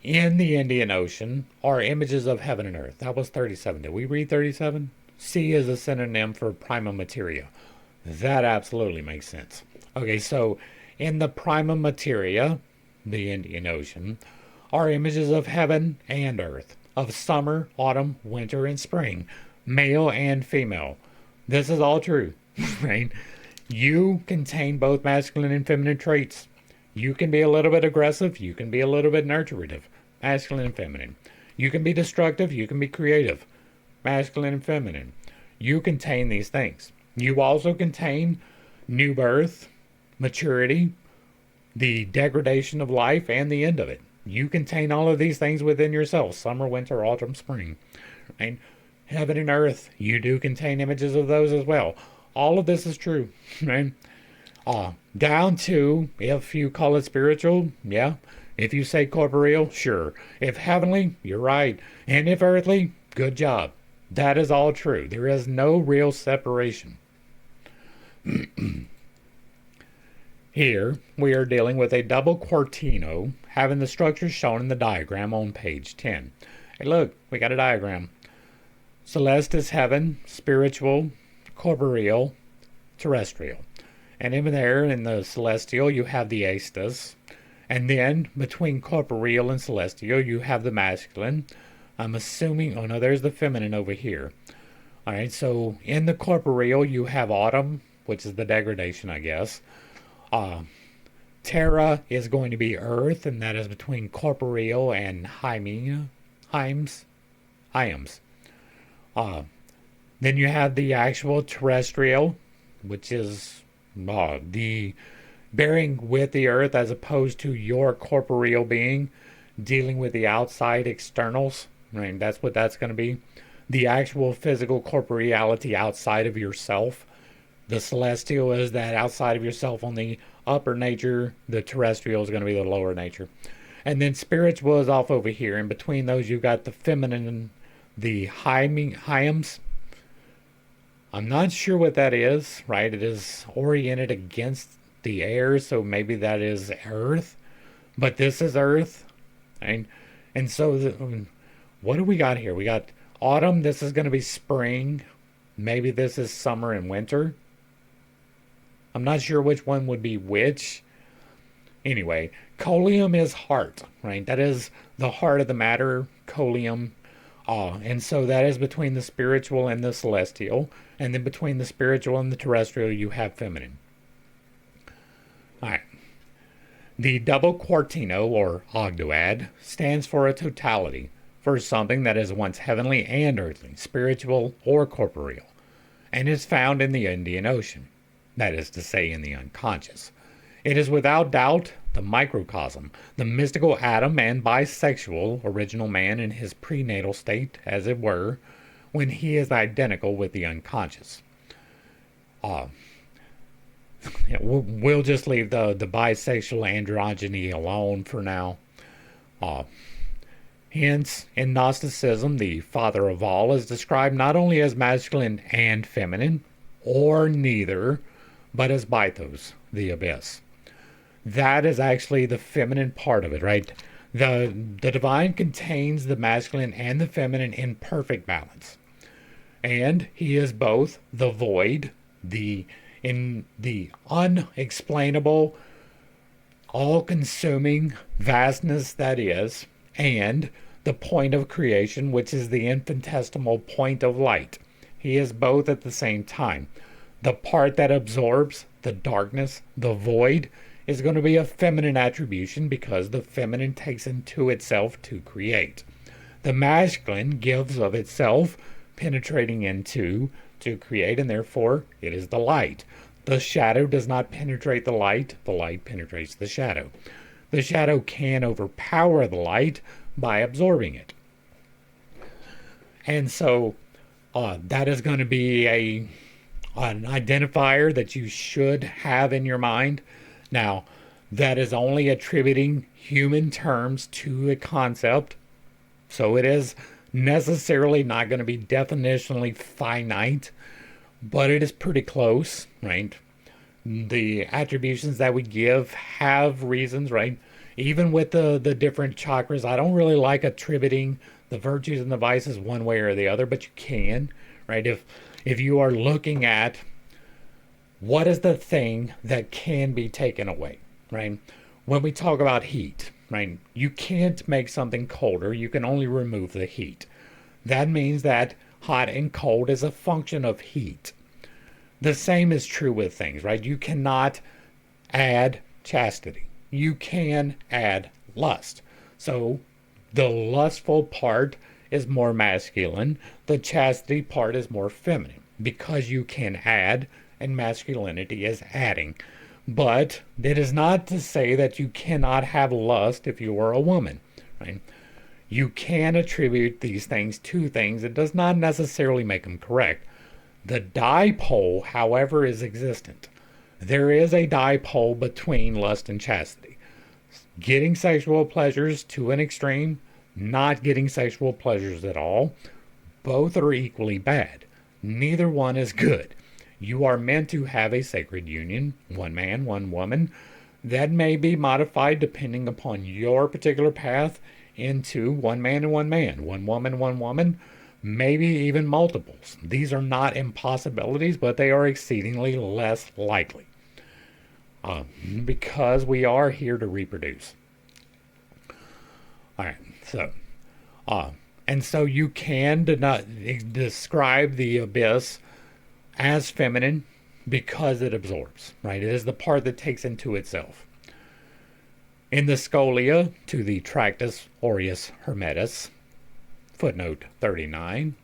in the Indian Ocean are images of heaven and earth. That was 37. Did we read 37? C is a synonym for prima materia. That absolutely makes sense. Okay, so in the prima materia, the Indian Ocean, are images of heaven and earth, of summer, autumn, winter, and spring, male and female. This is all true, right? You contain both masculine and feminine traits. You can be a little bit aggressive. You can be a little bit nurturative, masculine and feminine. You can be destructive. You can be creative, masculine and feminine. You contain these things. You also contain new birth, maturity, the degradation of life, and the end of it. You contain all of these things within yourself, summer, winter, autumn, spring. Right? heaven and earth, you do contain images of those as well. All of this is true, right? Down to, if you call it spiritual, yeah. If you say corporeal, sure. If heavenly, you're right. And if earthly, good job. That is all true. There is no real separation. Here, we are dealing with a double Quaternio, having the structure shown in the diagram on page 10. Hey, look, we got a diagram. Celeste is heaven, spiritual, corporeal, terrestrial. And in there, in the celestial, you have the Astas. And then, between corporeal and celestial, you have the masculine. I'm assuming, oh no, there's the feminine over here. Alright, so in the corporeal, you have autumn, which is the degradation, I guess. Terra is going to be earth, and that is between corporeal and hyams. Then you have the actual terrestrial, which is the bearing with the earth as opposed to your corporeal being, dealing with the outside externals. Right? That's what that's going to be. The actual physical corporeality outside of yourself. The celestial is that outside of yourself on the upper nature. The terrestrial is going to be the lower nature. And then spiritual is off over here. And between those, you've got the feminine and the hyams. I'm not sure what that is, right? It is oriented against the air, so maybe that is earth. But this is earth. Right? And so, what do we got here? We got autumn. This is going to be spring. Maybe this is summer and winter. I'm not sure which one would be which. Anyway, colium is heart, right? That is the heart of the matter, colium. And so that is between the spiritual and the celestial. And then between the spiritual and the terrestrial, you have feminine. All right. The double Quaternio, or ogdoad, stands for a totality, for something that is once heavenly and earthly, spiritual or corporeal, and is found in the Indian Ocean, that is to say, in the unconscious. It is without doubt the microcosm, the mystical atom and bisexual original man in his prenatal state, as it were, when he is identical with the unconscious. We'll just leave the bisexual androgyny alone for now. Hence, in Gnosticism, the father of all is described not only as masculine and feminine, or neither, but as Bythos, the abyss. That is actually the feminine part of it, right? The divine contains the masculine and the feminine in perfect balance. And he is both the void, the unexplainable, all-consuming vastness that is, and the point of creation, which is the infinitesimal point of light. He is both at the same time. The part that absorbs the darkness, the void, is going to be a feminine attribution because the feminine takes into itself to create. The masculine gives of itself, penetrating into to create, and therefore it is the light. The shadow does not penetrate the light penetrates the shadow. The shadow can overpower the light by absorbing it. And so that is going to be an identifier that you should have in your mind. Now, that is only attributing human terms to a concept, so it is necessarily not going to be definitionally finite, but it is pretty close, right? The attributions that we give have reasons, right? Even with the different chakras, I don't really like attributing the virtues and the vices one way or the other, but you can, right? If you are looking at what is the thing that can be taken away, right? When we talk about heat, right? You can't make something colder. You can only remove the heat. That means that hot and cold is a function of heat. The same is true with things, right? You cannot add chastity. You can add lust. So the lustful part is more masculine. The chastity part is more feminine because you can add, and masculinity is adding. But it is not to say that you cannot have lust if you are a woman, right? You can attribute these things to things. It does not necessarily make them correct. The dipole, however, is existent. There is a dipole between lust and chastity. Getting sexual pleasures to an extreme, not getting sexual pleasures at all, both are equally bad. Neither one is good. You are meant to have a sacred union, one man, one woman, that may be modified depending upon your particular path into one man and one man, one woman, maybe even multiples. These are not impossibilities, but they are exceedingly less likely because we are here to reproduce. All right, so, and so you can describe the abyss as feminine because it absorbs, right? It is the part that takes into itself. In the Scholia to the Tractus Aureus Hermetis, footnote 39,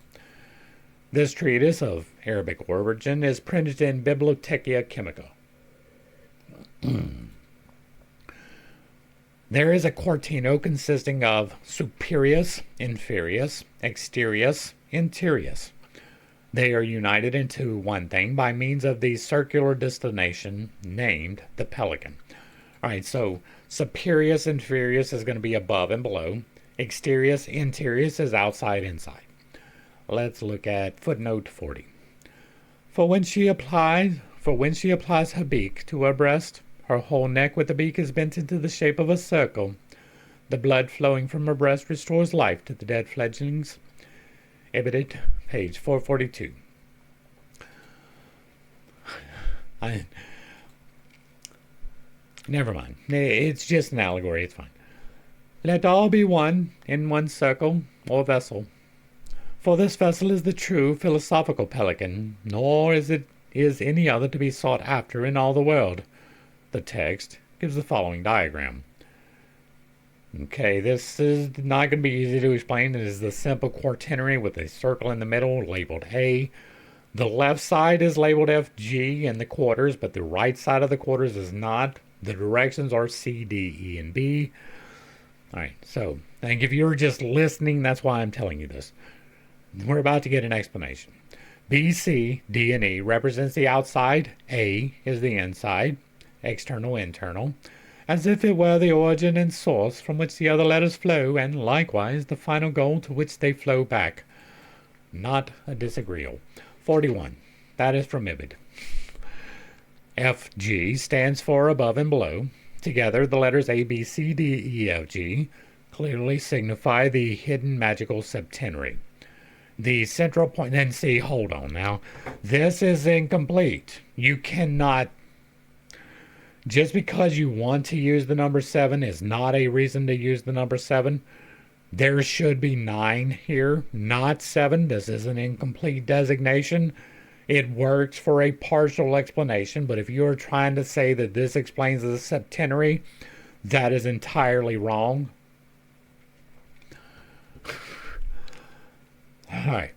this treatise of Arabic origin is printed in Bibliotheca Chemica. There is a Quaternio consisting of superius, inferius, exterius, interius. They are united into one thing by means of the circular distillation named the Pelican. All right, so superius, inferius is going to be above and below. Exterius, interius is outside, inside. Let's look at footnote 40. For when she applies her beak to her breast, her whole neck with the beak is bent into the shape of a circle. The blood flowing from her breast restores life to the dead fledglings. Ibidit, page 442. Never mind. It's just an allegory. It's fine. Let all be one in one circle or vessel. For this vessel is the true philosophical Pelican, nor is any other to be sought after in all the world. The text gives the following diagram. Okay, this is not going to be easy to explain. It is the simple quaternary with a circle in the middle labeled A. The left side is labeled FG in the quarters, but the right side of the quarters is not. The directions are C, D, E, and B. All right, so I think if you're just listening, that's why I'm telling you this. We're about to get an explanation. B, C, D, and E represents the outside. A is the inside, external, internal, as if it were the origin and source from which the other letters flow, and likewise the final goal to which they flow back. Not a disagreeable. 41. That is from Ibid. FG stands for above and below. Together, the letters A, B, C, D, E, F, G clearly signify the hidden magical septenary. The central point, then see, hold on now. This is incomplete. You cannot, just because you want to use the number 7 is not a reason to use the number 7. There should be 9 here, not 7. This is an incomplete designation. It works for a partial explanation, but if you're trying to say that this explains the septenary, that is entirely wrong. All right.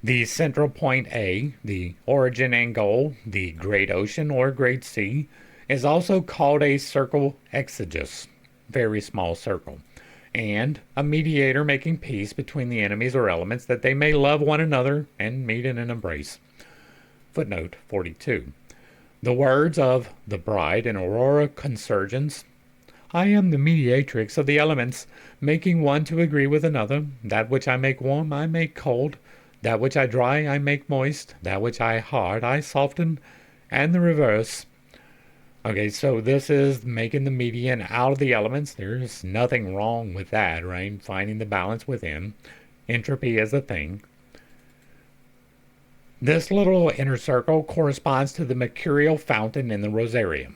The central point A, the origin and goal, the great ocean or great sea, is also called a circle exegesis, very small circle, and a mediator making peace between the enemies or elements that they may love one another and meet in an embrace. Footnote 42. The words of the bride in Aurora Consurgens, I am the mediatrix of the elements, making one to agree with another. That which I make warm, I make cold. That which I dry, I make moist. That which I hard, I soften. And the reverse. Okay, so this is making the median out of the elements. There's nothing wrong with that, right? Finding the balance within. Entropy is a thing. This little inner circle corresponds to the mercurial fountain in the rosarium,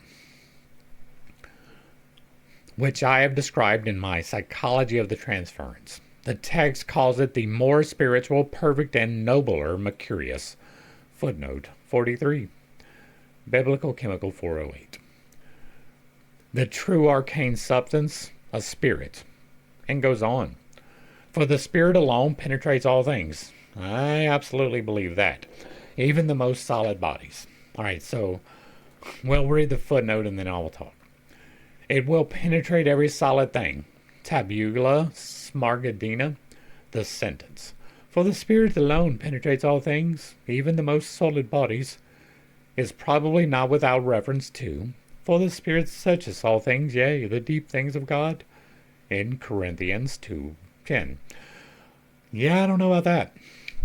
which I have described in my Psychology of the Transference. The text calls it the more spiritual, perfect, and nobler Mercurius. Footnote 43. Biblical Chemical 408. The true arcane substance, a spirit, and goes on. For the spirit alone penetrates all things. I absolutely believe that. Even the most solid bodies. All right, so we'll read the footnote and then I will talk. It will penetrate every solid thing. tabula smaragdina, the sentence. For the Spirit alone penetrates all things, even the most solid bodies, is probably not without reference to, for the Spirit searches all things, yea, the deep things of God, in Corinthians 2:10. Yeah, I don't know about that.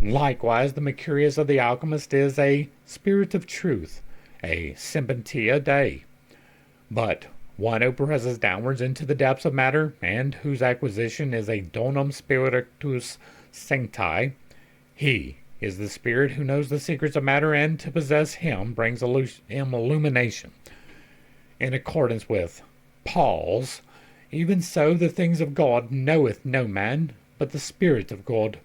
Likewise, the Mercurius of the alchemist is a spirit of truth, a sympatia Dei. But one who presses downwards into the depths of matter, and whose acquisition is a donum spiritus sancti, he is the spirit who knows the secrets of matter, and to possess him brings him illumination. In accordance with Paul's, even so the things of God knoweth no man, but the Spirit of God.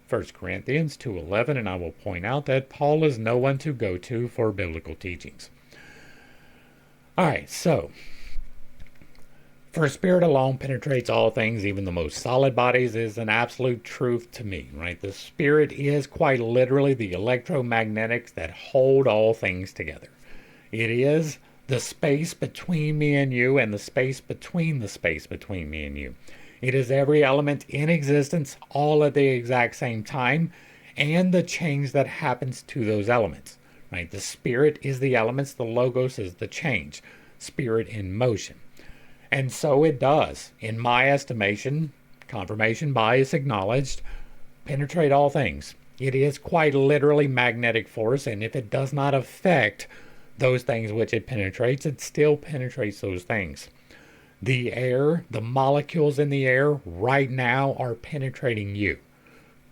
1 Corinthians 2:11, and I will point out that Paul is no one to go to for biblical teachings. Alright, so, for Spirit alone penetrates all things, even the most solid bodies, is an absolute truth to me, right? The Spirit is quite literally the electromagnetics that hold all things together. It is the space between me and you, and the space between me and you. It is every element in existence all at the exact same time, and the change that happens to those elements. Right? The Spirit is the elements, the Logos is the change. Spirit in motion. And so it does, in my estimation, confirmation bias acknowledged, penetrate all things. It is quite literally magnetic force, and if it does not affect those things which it penetrates, it still penetrates those things. The air, the molecules in the air right now are penetrating you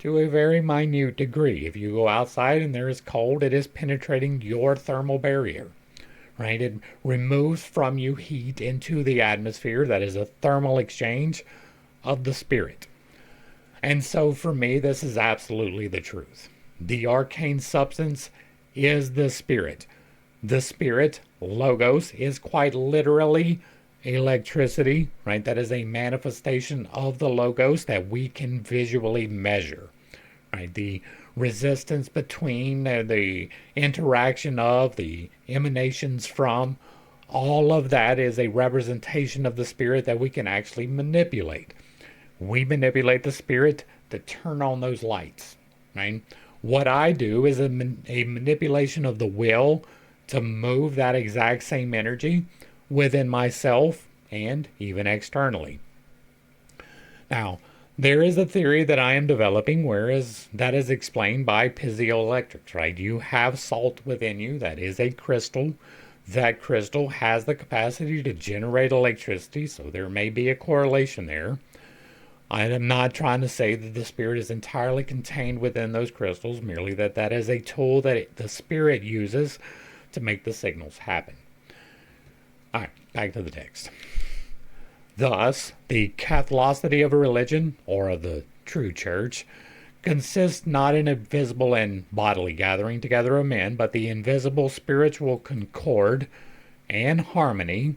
to a very minute degree. If you go outside and there is cold, it is penetrating your thermal barrier. Right? It removes from you heat into the atmosphere. That is a thermal exchange of the Spirit. And so for me, this is absolutely the truth. The arcane substance is the Spirit. The Spirit, Logos, is quite literally electricity, right? That is a manifestation of the Logos that we can visually measure, right? The resistance between, the interaction of, the emanations from, all of that is a representation of the Spirit that we can actually manipulate. We manipulate the Spirit to turn on those lights, right? What I do is a manipulation of the will to move that exact same energy within myself and even externally. Now, there is a theory that I am developing whereas that is explained by piezoelectrics, right? You have salt within you that is a crystal. That crystal has the capacity to generate electricity, so there may be a correlation there. I am not trying to say that the Spirit is entirely contained within those crystals, merely that that is a tool that the Spirit uses to make the signals happen. Alright, back to the text. Thus, the Catholicity of a religion, or of the true church, consists not in a visible and bodily gathering together of men, but the invisible spiritual concord and harmony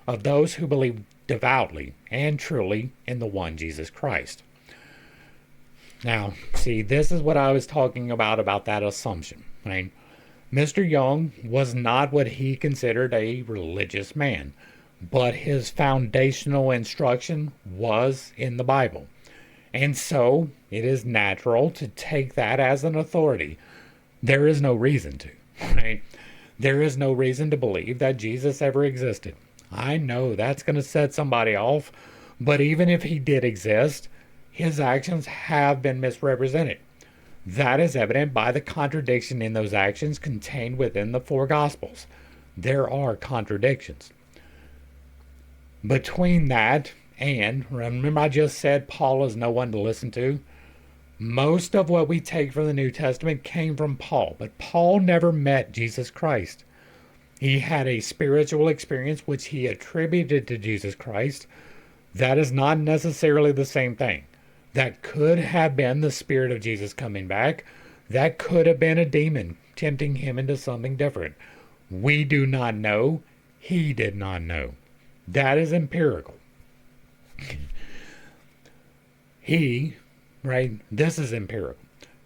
of those who believe devoutly and truly in the one Jesus Christ. Now, see, this is what I was talking about that assumption, right? Mr. Jung was not what he considered a religious man, but his foundational instruction was in the Bible. And so it is natural to take that as an authority. There is no reason to, right? There is no reason to believe that Jesus ever existed. I know that's going to set somebody off, but even if he did exist, his actions have been misrepresented. That is evident by the contradiction in those actions contained within the four Gospels. There are contradictions. Between that and, remember I just said Paul is no one to listen to? Most of what we take from the New Testament came from Paul, but Paul never met Jesus Christ. He had a spiritual experience which he attributed to Jesus Christ. That is not necessarily the same thing. That could have been the Spirit of Jesus coming back. That could have been a demon tempting him into something different. We do not know. He did not know. That is empirical. This is empirical.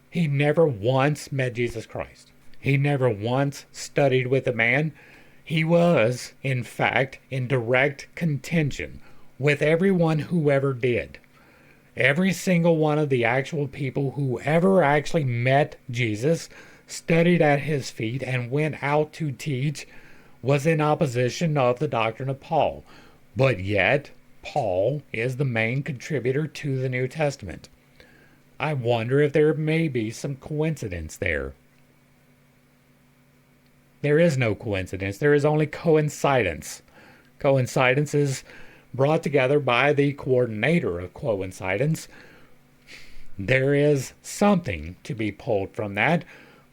He never once met Jesus Christ. He never once studied with a man. He was, in fact, in direct contention with everyone who ever did. Every single one of the actual people who ever actually met Jesus, studied at his feet, and went out to teach was in opposition of the doctrine of Paul. But yet, Paul is the main contributor to the New Testament. I wonder if there may be some coincidence there. There is no coincidence. There is only coincidence. Coincidence is brought together by the coordinator of coincidence. There is something to be pulled from that.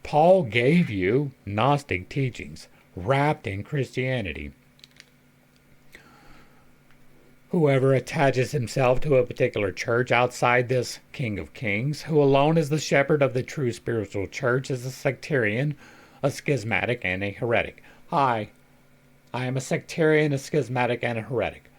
Paul gave you Gnostic teachings wrapped in Christianity. Whoever attaches himself to a particular church outside this King of Kings, who alone is the shepherd of the true spiritual church, is a sectarian, a schismatic, and a heretic. I am a sectarian, a schismatic, and a heretic.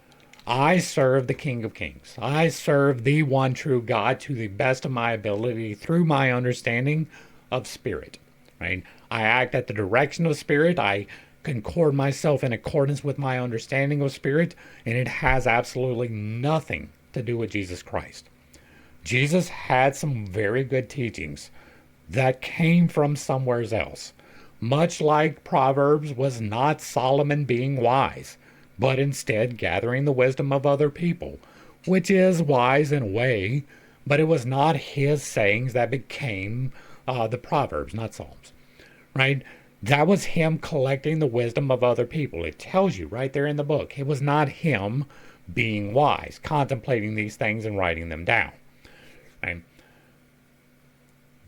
I serve the King of Kings. I serve the one true God to the best of my ability through my understanding of spirit. Right? I act at the direction of spirit. I concord myself in accordance with my understanding of spirit, and it has absolutely nothing to do with Jesus Christ. Jesus had some very good teachings that came from somewhere else. Much like Proverbs was not Solomon being wise, but instead gathering the wisdom of other people, which is wise in a way, but it was not his sayings that became the Proverbs, not Psalms, right? That was him collecting the wisdom of other people. It tells you right there in the book. It was not him being wise, contemplating these things and writing them down. Right?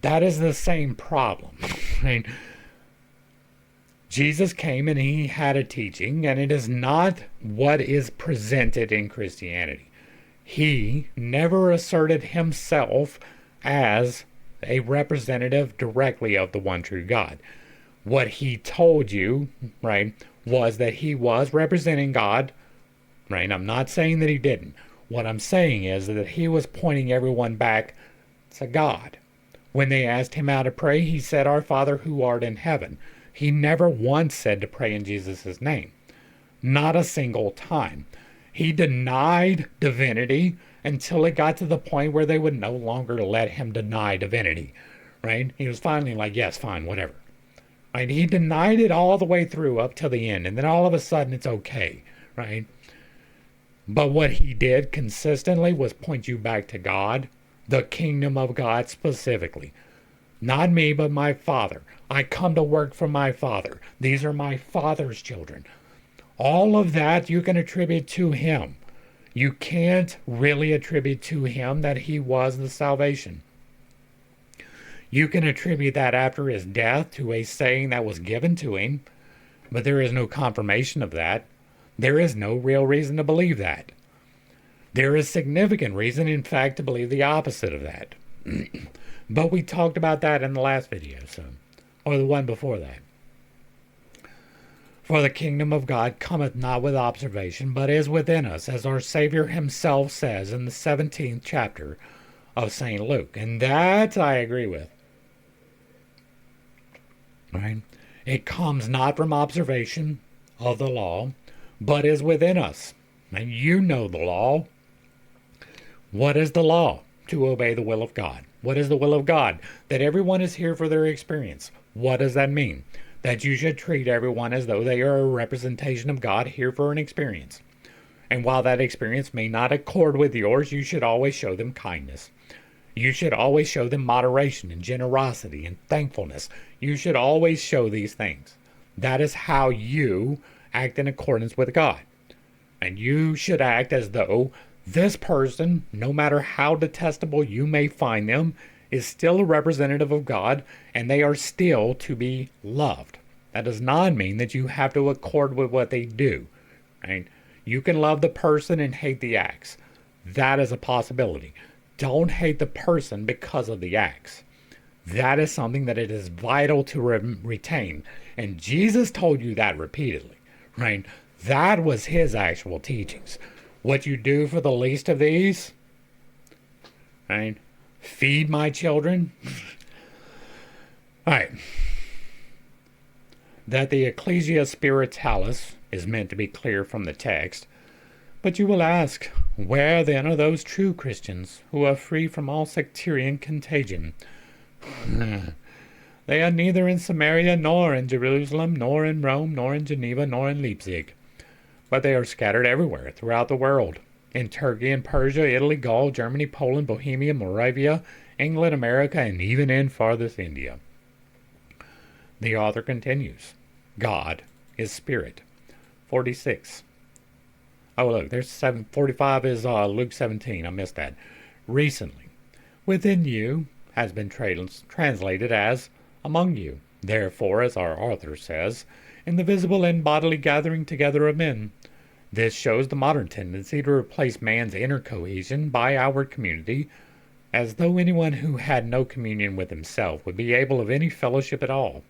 That is the same problem. Right? Jesus came and he had a teaching, and it is not what is presented in Christianity. He never asserted himself as a representative directly of the one true God. What he told you, right, was that he was representing God, right? I'm not saying that he didn't. What I'm saying is that he was pointing everyone back to God. When they asked him how to pray, he said, "Our Father who art in heaven." He never once said to pray in Jesus' name. Not a single time. He denied divinity until it got to the point where they would no longer let him deny divinity, right? He was finally like, yes, fine, whatever. Right? He denied it all the way through up till the end, and then all of a sudden it's okay, right? But what he did consistently was point you back to God, the kingdom of God specifically. Not me, but my Father. I come to work for my Father. These are my Father's children. All of that you can attribute to him. You can't really attribute to him that he was the salvation. You can attribute that after his death to a saying that was given to him, but there is no confirmation of that. There is no real reason to believe that. There is significant reason, in fact, to believe the opposite of that. But we talked about that in the last video, or the one before that. For the kingdom of God cometh not with observation, but is within us, as our Savior himself says in the 17th chapter of St. Luke. And that I agree with. Right? It comes not from observation of the law, but is within us. And you know the law. What is the law? To obey the will of God. What is the will of God? That everyone is here for their experience. What does that mean? That you should treat everyone as though they are a representation of God here for an experience. And while that experience may not accord with yours, you should always show them kindness. You should always show them moderation and generosity and thankfulness. You should always show these things. That is how you act in accordance with God. And you should act as though this person, no matter how detestable you may find them, is still a representative of God, and they are still to be loved. That does not mean that you have to accord with what they do. Right? You can love the person and hate the acts. That is a possibility. Don't hate the person because of the acts. That is something that it is vital to retain. And Jesus told you that repeatedly. Right? That was his actual teachings. What you do for the least of these, right? Feed my children. All right. That the Ecclesia Spiritualis is meant to be clear from the text. But you will ask, where then are those true Christians who are free from all sectarian contagion? They are neither in Samaria, nor in Jerusalem, nor in Rome, nor in Geneva, nor in Leipzig. But they are scattered everywhere throughout the world. In Turkey and Persia, Italy, Gaul, Germany, Poland, Bohemia, Moravia, England, America, and even in farthest India. The author continues, God is spirit. 46. Oh, look, there's 45 is Luke 17. I missed that. Recently, within you has been translated as among you. Therefore, as our author says, in the visible and bodily gathering together of men. This shows the modern tendency to replace man's inner cohesion by outward community, as though anyone who had no communion with himself would be able of any fellowship at all.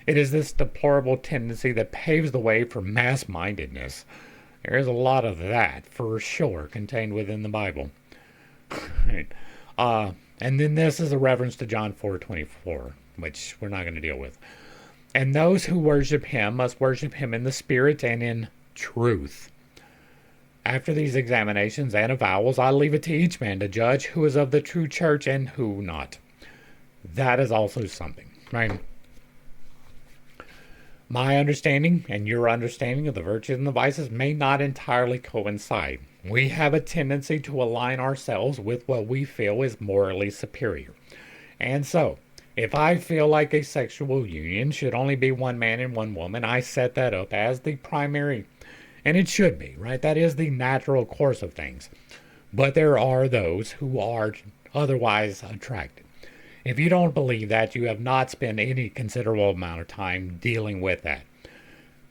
It is this deplorable tendency that paves the way for mass-mindedness. There is a lot of that, for sure, contained within the Bible. Right. And then this is a reference to John 4:24, which we're not going to deal with. And those who worship him must worship him in the spirit and in truth. After these examinations and avowals, I leave it to each man to judge who is of the true church and who not. That is also something, right? My understanding and your understanding of the virtues and the vices may not entirely coincide. We have a tendency to align ourselves with what we feel is morally superior. And so, if I feel like a sexual union should only be one man and one woman, I set that up as the primary. And it should be, right? That is the natural course of things. But there are those who are otherwise attracted. If you don't believe that, you have not spent any considerable amount of time dealing with that.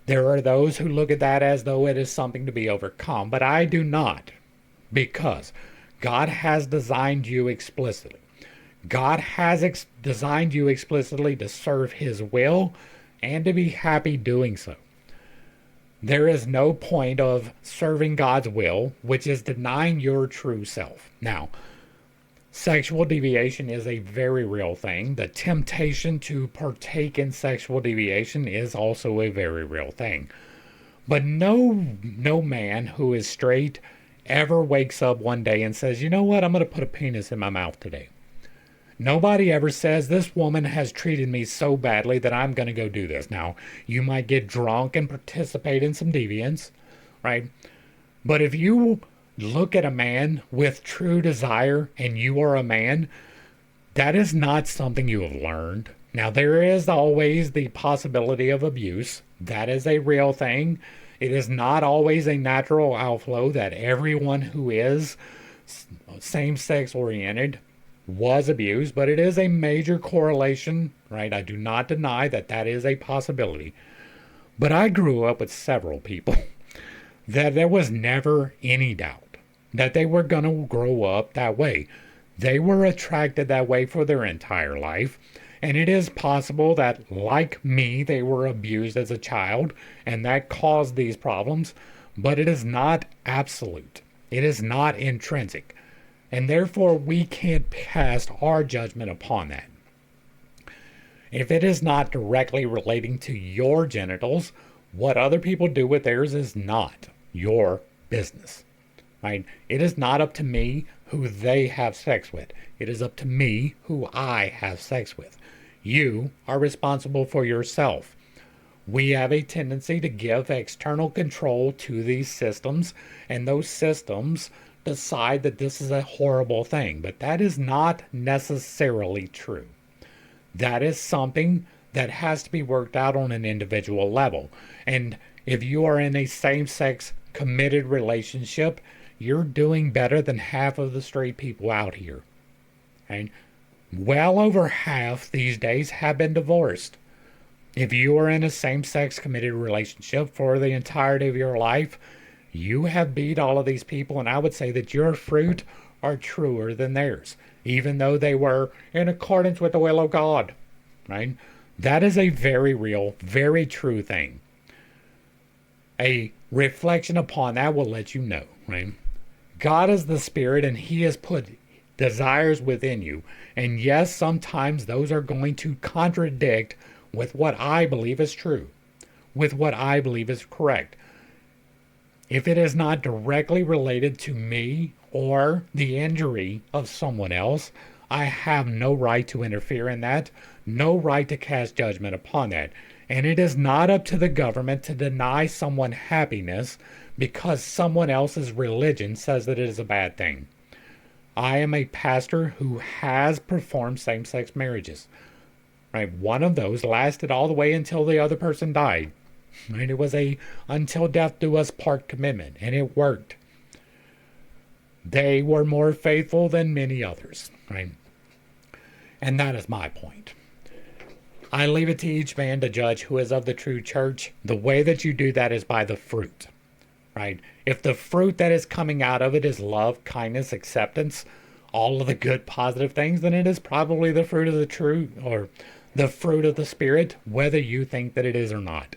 There are those who look at that as though it is something to be overcome, but I do not, because God has designed you explicitly. God has designed you explicitly to serve his will and to be happy doing so. There is no point of serving God's will, which is denying your true self. Now, sexual deviation is a very real thing. The temptation to partake in sexual deviation is also a very real thing. But no man who is straight ever wakes up one day and says, you know what, I'm going to put a penis in my mouth today. Nobody ever says, this woman has treated me so badly that I'm going to go do this. Now, you might get drunk and participate in some deviance, right? But if you look at a man with true desire and you are a man, that is not something you have learned. Now, there is always the possibility of abuse. That is a real thing. It is not always a natural outflow that everyone who is same-sex oriented was abused, but it is a major correlation, right? I do not deny that that is a possibility. But I grew up with several people that there was never any doubt that they were going to grow up that way. They were attracted that way for their entire life. And it is possible that, like me, they were abused as a child and that caused these problems. But it is not absolute. It is not intrinsic. And therefore, we can't cast our judgment upon that. If it is not directly relating to your genitals, what other people do with theirs is not your business. Right? It is not up to me who they have sex with. It is up to me who I have sex with. You are responsible for yourself. We have a tendency to give external control to these systems, and those systems decide that this is a horrible thing, but that is not necessarily true. That is something that has to be worked out on an individual level. And if you are in a same-sex committed relationship, you're doing better than half of the straight people out here. And well over half these days have been divorced. If you are in a same-sex committed relationship for the entirety of your life, you have beat all of these people, and I would say that your fruit are truer than theirs, even though they were in accordance with the will of God, right? That is a very real, very true thing. A reflection upon that will let you know, right? God is the Spirit, and he has put desires within you. And yes, sometimes those are going to contradict with what I believe is true, with what I believe is correct. If it is not directly related to me or the injury of someone else, I have no right to interfere in that, no right to cast judgment upon that. And it is not up to the government to deny someone happiness because someone else's religion says that it is a bad thing. I am a pastor who has performed same-sex marriages. Right? One of those lasted all the way until the other person died. Right? It was a until death do us part commitment, and it worked. They were more faithful than many others. Right? And that is my point. I leave it to each man to judge who is of the true church. The way that you do that is by the fruit. Right? If the fruit that is coming out of it is love, kindness, acceptance, all of the good positive things, then it is probably the fruit of the true, or the fruit of the Spirit, whether you think that it is or not.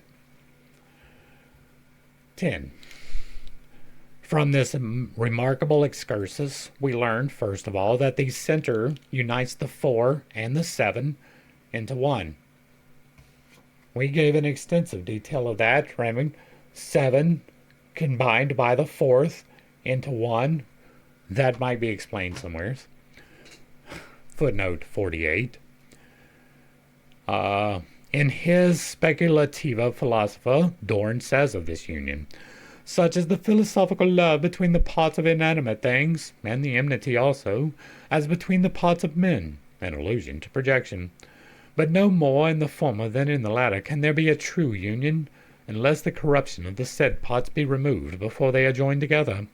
10. From this remarkable excursus, we learned, first of all, that the center unites the 4 and the 7 into 1. We gave an extensive detail of that, right? 7 combined by the 4th into 1. That might be explained somewhere. Footnote 48. In his Speculativa Philosopha, Dorn says of this union, such is the philosophical love between the parts of inanimate things, and the enmity also, as between the parts of men, an allusion to projection. But no more in the former than in the latter can there be a true union, unless the corruption of the said parts be removed before they are joined together.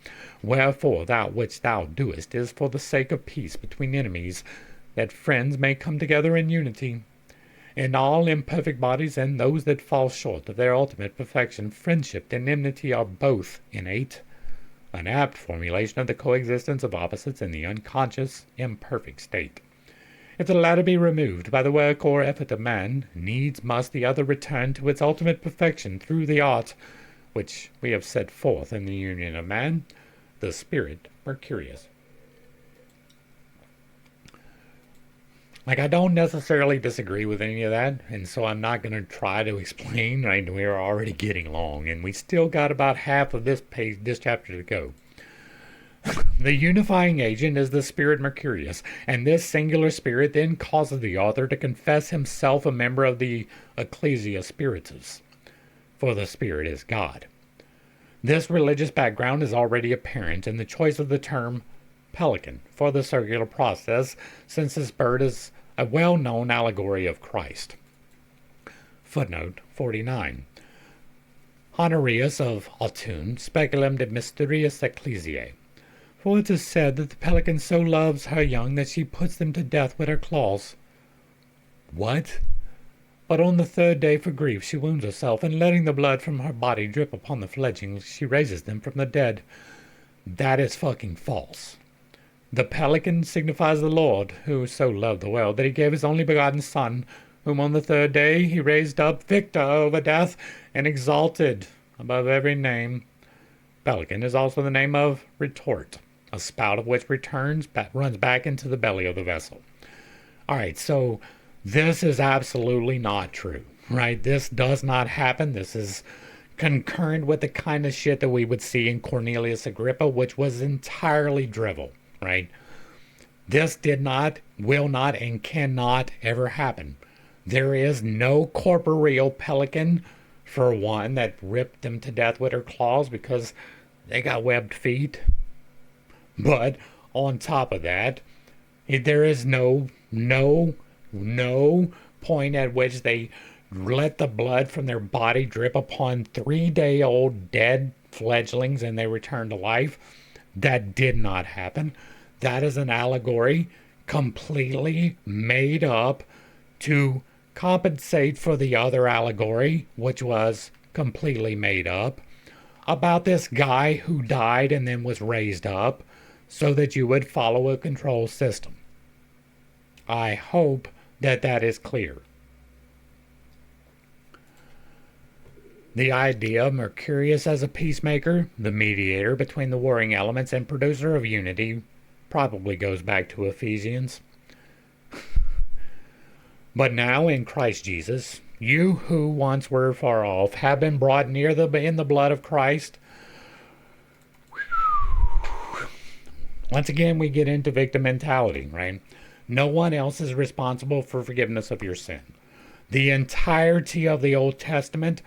Wherefore that which thou doest is for the sake of peace between enemies, that friends may come together in unity. In all imperfect bodies and those that fall short of their ultimate perfection, friendship and enmity are both innate, an apt formulation of the coexistence of opposites in the unconscious, imperfect state. If the latter be removed by the work or effort of man, needs must the other return to its ultimate perfection through the art which we have set forth in the union of man, the spirit Mercurius. I don't necessarily disagree with any of that, and so I'm not going to try to explain. Right? We are already getting long, and we still got about half of this chapter to go. The unifying agent is the spirit Mercurius, and this singular spirit then causes the author to confess himself a member of the Ecclesia Spiritus, for the spirit is God. This religious background is already apparent in the choice of the term Pelican for the circular process, since this bird is a well-known allegory of Christ. Footnote 49. Honorius of Autun, Speculum de Mysteriis Ecclesiae. For it is said that the pelican so loves her young that she puts them to death with her claws. What? But on the 3rd day for grief she wounds herself, and letting the blood from her body drip upon the fledglings, she raises them from the dead. That is fucking false. The pelican signifies the Lord, who so loved the world that he gave his only begotten Son, whom on the 3rd day he raised up victor over death and exalted above every name. Pelican is also the name of retort, a spout of which runs back into the belly of the vessel. All right, so this is absolutely not true, right? This does not happen. This is concurrent with the kind of shit that we would see in Cornelius Agrippa, which was entirely drivel, right? This did not, will not, and cannot ever happen. There is no corporeal pelican, for one, that ripped them to death with her claws because they got webbed feet. But on top of that, there is no point at which they let the blood from their body drip upon 3-day-old dead fledglings and they return to life. That did not happen. That is an allegory completely made up to compensate for the other allegory, which was completely made up, about this guy who died and then was raised up so that you would follow a control system. I hope that that is clear. The idea of Mercurius as a peacemaker, the mediator between the warring elements and producer of unity, probably goes back to Ephesians. But now in Christ Jesus, you who once were far off have been brought near in the blood of Christ. Once again, we get into victim mentality, right? No one else is responsible for forgiveness of your sin. The entirety of the Old Testament,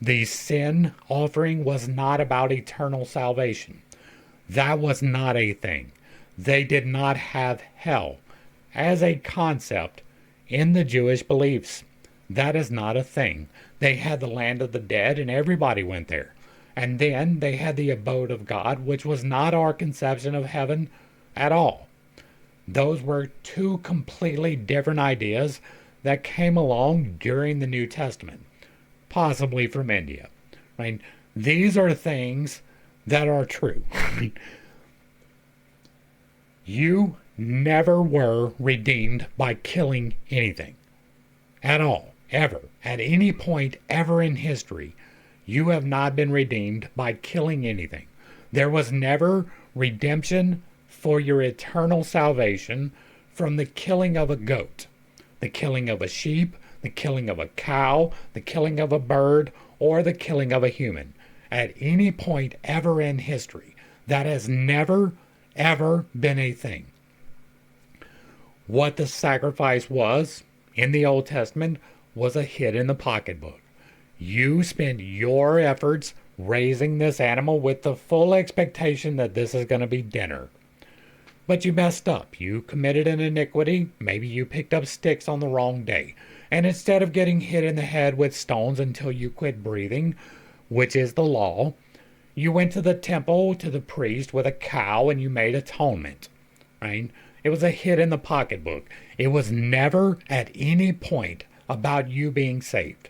the sin offering was not about eternal salvation. That was not a thing. They did not have hell as a concept in the Jewish beliefs. That is not a thing. They had the land of the dead and everybody went there. And then they had the abode of God, which was not our conception of heaven at all. Those were two completely different ideas that came along during the New Testament, possibly from India. Right? These are things that are true. You never were redeemed by killing anything. At all. Ever. At any point ever in history, you have not been redeemed by killing anything. There was never redemption for your eternal salvation from the killing of a goat, the killing of a sheep, the killing of a cow, the killing of a bird, or the killing of a human. At any point ever in history, that has never, ever been a thing. What the sacrifice was in the Old Testament was a hit in the pocketbook. You spend your efforts raising this animal with the full expectation that this is going to be dinner. But you messed up. You committed an iniquity. Maybe you picked up sticks on the wrong day. And instead of getting hit in the head with stones until you quit breathing, which is the law, you went to the temple, to the priest with a cow, and you made atonement. Right? It was a hit in the pocketbook. It was never at any point about you being saved.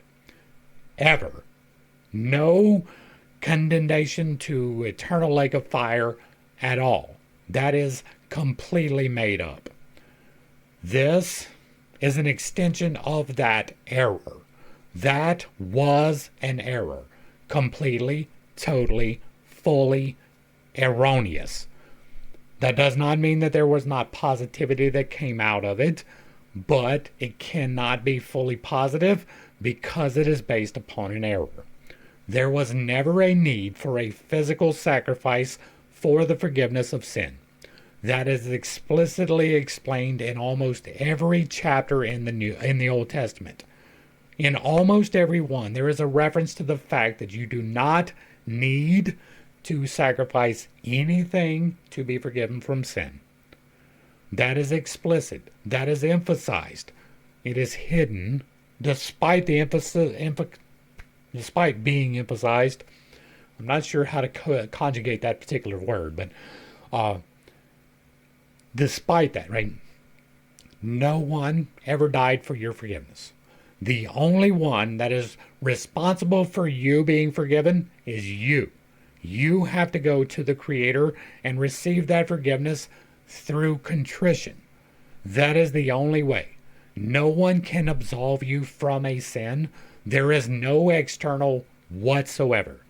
Ever. No condemnation to eternal lake of fire at all. That is completely made up. This is an extension of that error. That was an error. Completely, totally, fully erroneous. That does not mean that there was not positivity that came out of it, but it cannot be fully positive because it is based upon an error. There was never a need for a physical sacrifice for the forgiveness of sin. That is explicitly explained in almost every chapter in the Old Testament. In almost every one, there is a reference to the fact that you do not need to sacrifice anything to be forgiven from sin. That is explicit. That is emphasized. It is hidden, despite the despite being emphasized. I'm not sure how to conjugate that particular word, but despite that, right? No one ever died for your forgiveness. The only one that is responsible for you being forgiven is you. You have to go to the Creator and receive that forgiveness through contrition. That is the only way. No one can absolve you from a sin. There is no external whatsoever.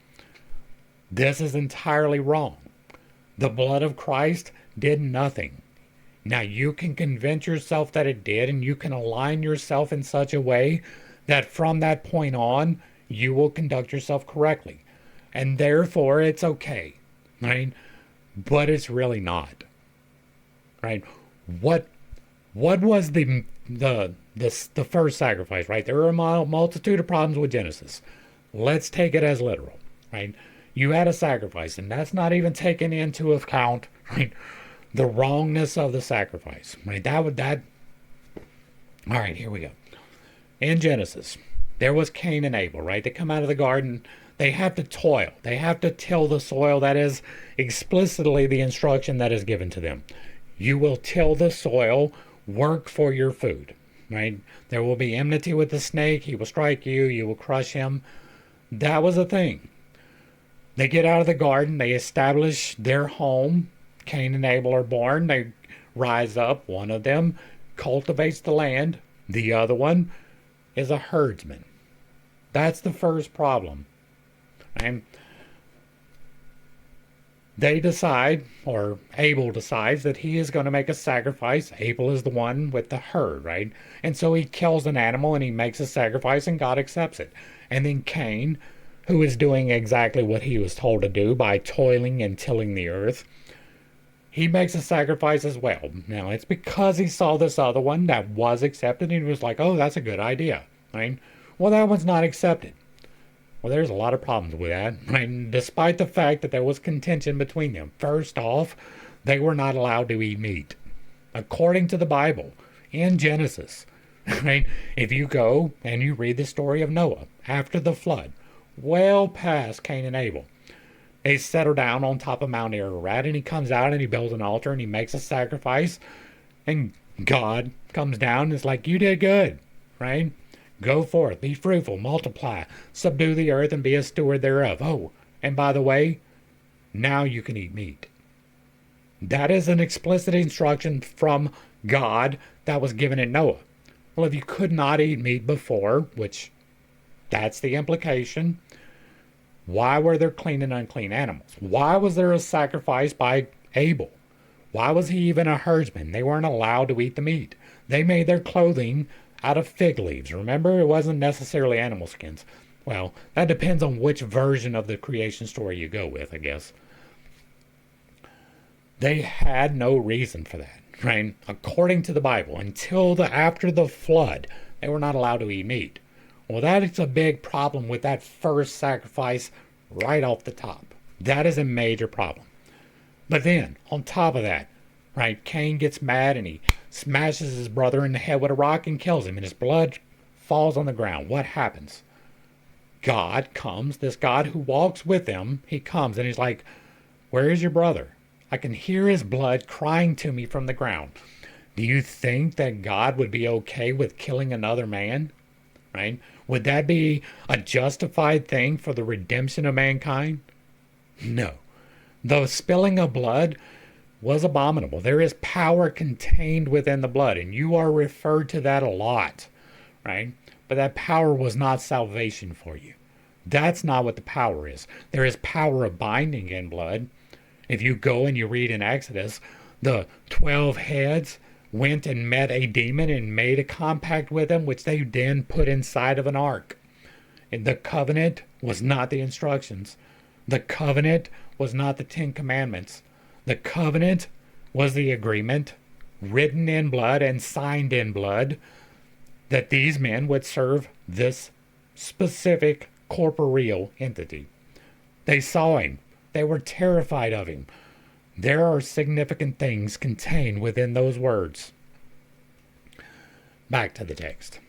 This is entirely wrong. The blood of Christ did nothing. Now you can convince yourself that it did, and you can align yourself in such a way that from that point on, you will conduct yourself correctly. And therefore, it's okay, right? But it's really not, right? What was the first sacrifice, right? There are a multitude of problems with Genesis. Let's take it as literal, right? You had a sacrifice, and that's not even taken into account, right? The wrongness of the sacrifice, right? All right, here we go. In Genesis, there was Cain and Abel, right? They come out of the garden. They have to toil. They have to till the soil. That is explicitly the instruction that is given to them. You will till the soil, work for your food, right? There will be enmity with the snake. He will strike you. You will crush him. That was a thing. They get out of the garden. They establish their home. Cain and Abel are born. They rise up. One of them cultivates the land. The other one is a herdsman. That's the first problem. And they decide, or Abel decides, that he is going to make a sacrifice. Abel is the one with the herd, right? And so he kills an animal and he makes a sacrifice, and God accepts it. And then Cain, who is doing exactly what he was told to do by toiling and tilling the earth, he makes a sacrifice as well. Now, it's because he saw this other one that was accepted, and he was like, oh, that's a good idea, right? Well, that one's not accepted. Well, there's a lot of problems with that, right? Despite the fact that there was contention between them. First off, they were not allowed to eat meat. According to the Bible, in Genesis, right? If you go and you read the story of Noah after the flood, well past Cain and Abel, they settle down on top of Mount Ararat, and he comes out and he builds an altar and he makes a sacrifice, and God comes down and is like, you did good, right? Go forth, be fruitful, multiply, subdue the earth, and be a steward thereof. Oh, and by the way, now you can eat meat. That is an explicit instruction from God that was given in Noah. Well, if you could not eat meat before, which that's the implication, why were there clean and unclean animals? Why was there a sacrifice by Abel? Why was he even a herdsman? They weren't allowed to eat the meat. They made their clothing out of fig leaves. Remember, it wasn't necessarily animal skins. Well, that depends on which version of the creation story you go with, I guess. They had no reason for that, right? According to the Bible, until after the flood, they were not allowed to eat meat. Well, that is a big problem with that first sacrifice right off the top. That is a major problem. But then, on top of that, right, Cain gets mad and he smashes his brother in the head with a rock and kills him, and his blood falls on the ground. What happens? God comes, this God who walks with him, he comes and he's like, where is your brother? I can hear his blood crying to me from the ground. Do you think that God would be okay with killing another man? Right? Would that be a justified thing for the redemption of mankind? No. The spilling of blood was abominable. There is power contained within the blood, and you are referred to that a lot, right? But that power was not salvation for you. That's not what the power is. There is power of binding in blood. If you go and you read in Exodus, the 12 heads went and met a demon and made a compact with him, which they then put inside of an ark. And the covenant was not the instructions. The covenant was not the 10 Commandments. The covenant was the agreement, written in blood and signed in blood, that these men would serve this specific corporeal entity. They saw him. They were terrified of him. There are significant things contained within those words. Back to the text.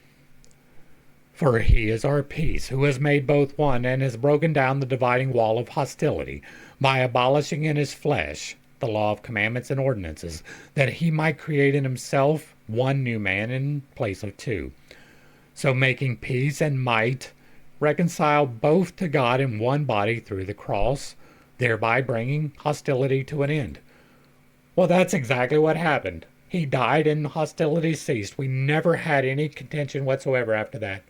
For he is our peace, who has made both one, and has broken down the dividing wall of hostility, by abolishing in his flesh the law of commandments and ordinances, that he might create in himself one new man in place of two, so making peace and might reconcile both to God in one body through the cross, thereby bringing hostility to an end. Well, that's exactly what happened. He died and hostility ceased. We never had any contention whatsoever after that.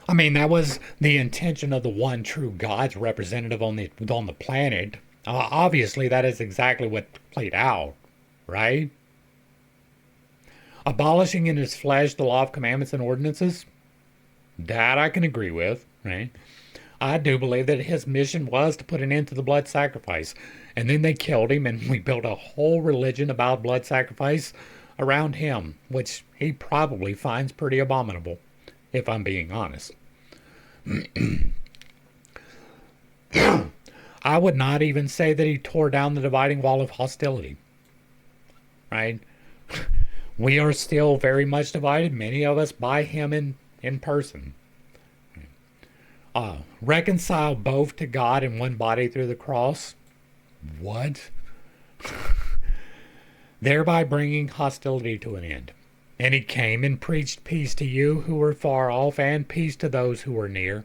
I mean, that was the intention of the one true God's representative on the planet. Obviously, that is exactly what played out, right? Abolishing in his flesh the law of commandments and ordinances, that I can agree with, right? I do believe that his mission was to put an end to the blood sacrifice. And then they killed him, and we built a whole religion about blood sacrifice around him, which he probably finds pretty abominable, if I'm being honest. I would not even say that he tore down the dividing wall of hostility, right? We are still very much divided, many of us by him in person. Reconcile both to God in one body through the cross. What? Thereby bringing hostility to an end. And he came and preached peace to you who were far off, and peace to those who were near.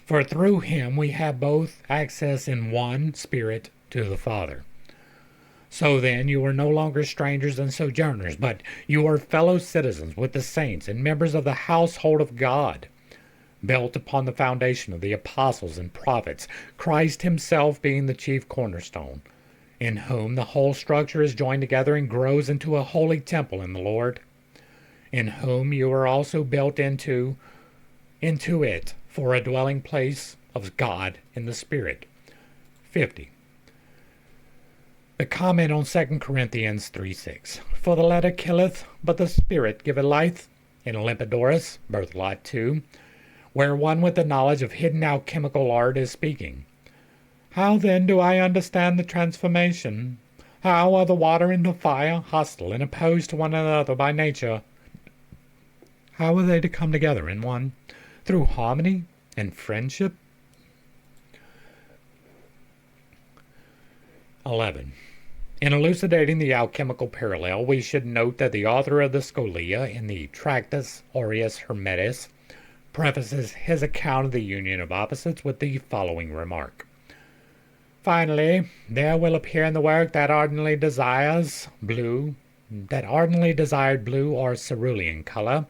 For through him we have both access in one Spirit to the Father. So then you are no longer strangers and sojourners, but you are fellow citizens with the saints and members of the household of God, built upon the foundation of the apostles and prophets, Christ himself being the chief cornerstone, in whom the whole structure is joined together and grows into a holy temple in the Lord, in whom you are also built into it for a dwelling place of God in the Spirit. 50. The comment on 2 Corinthians 3:6. For the letter killeth, but the spirit giveth life. In Lepidorus, Birth-Lot 2, where one with the knowledge of hidden alchemical art is speaking. How then do I understand the transformation? How are the water and the fire hostile and opposed to one another by nature? How are they to come together in one? Through harmony and friendship? 11. In elucidating the alchemical parallel, we should note that the author of the Scholia in the Tractus Aureus Hermetis prefaces his account of the union of opposites with the following remark. Finally, there will appear in the work that ardently desired blue or cerulean color,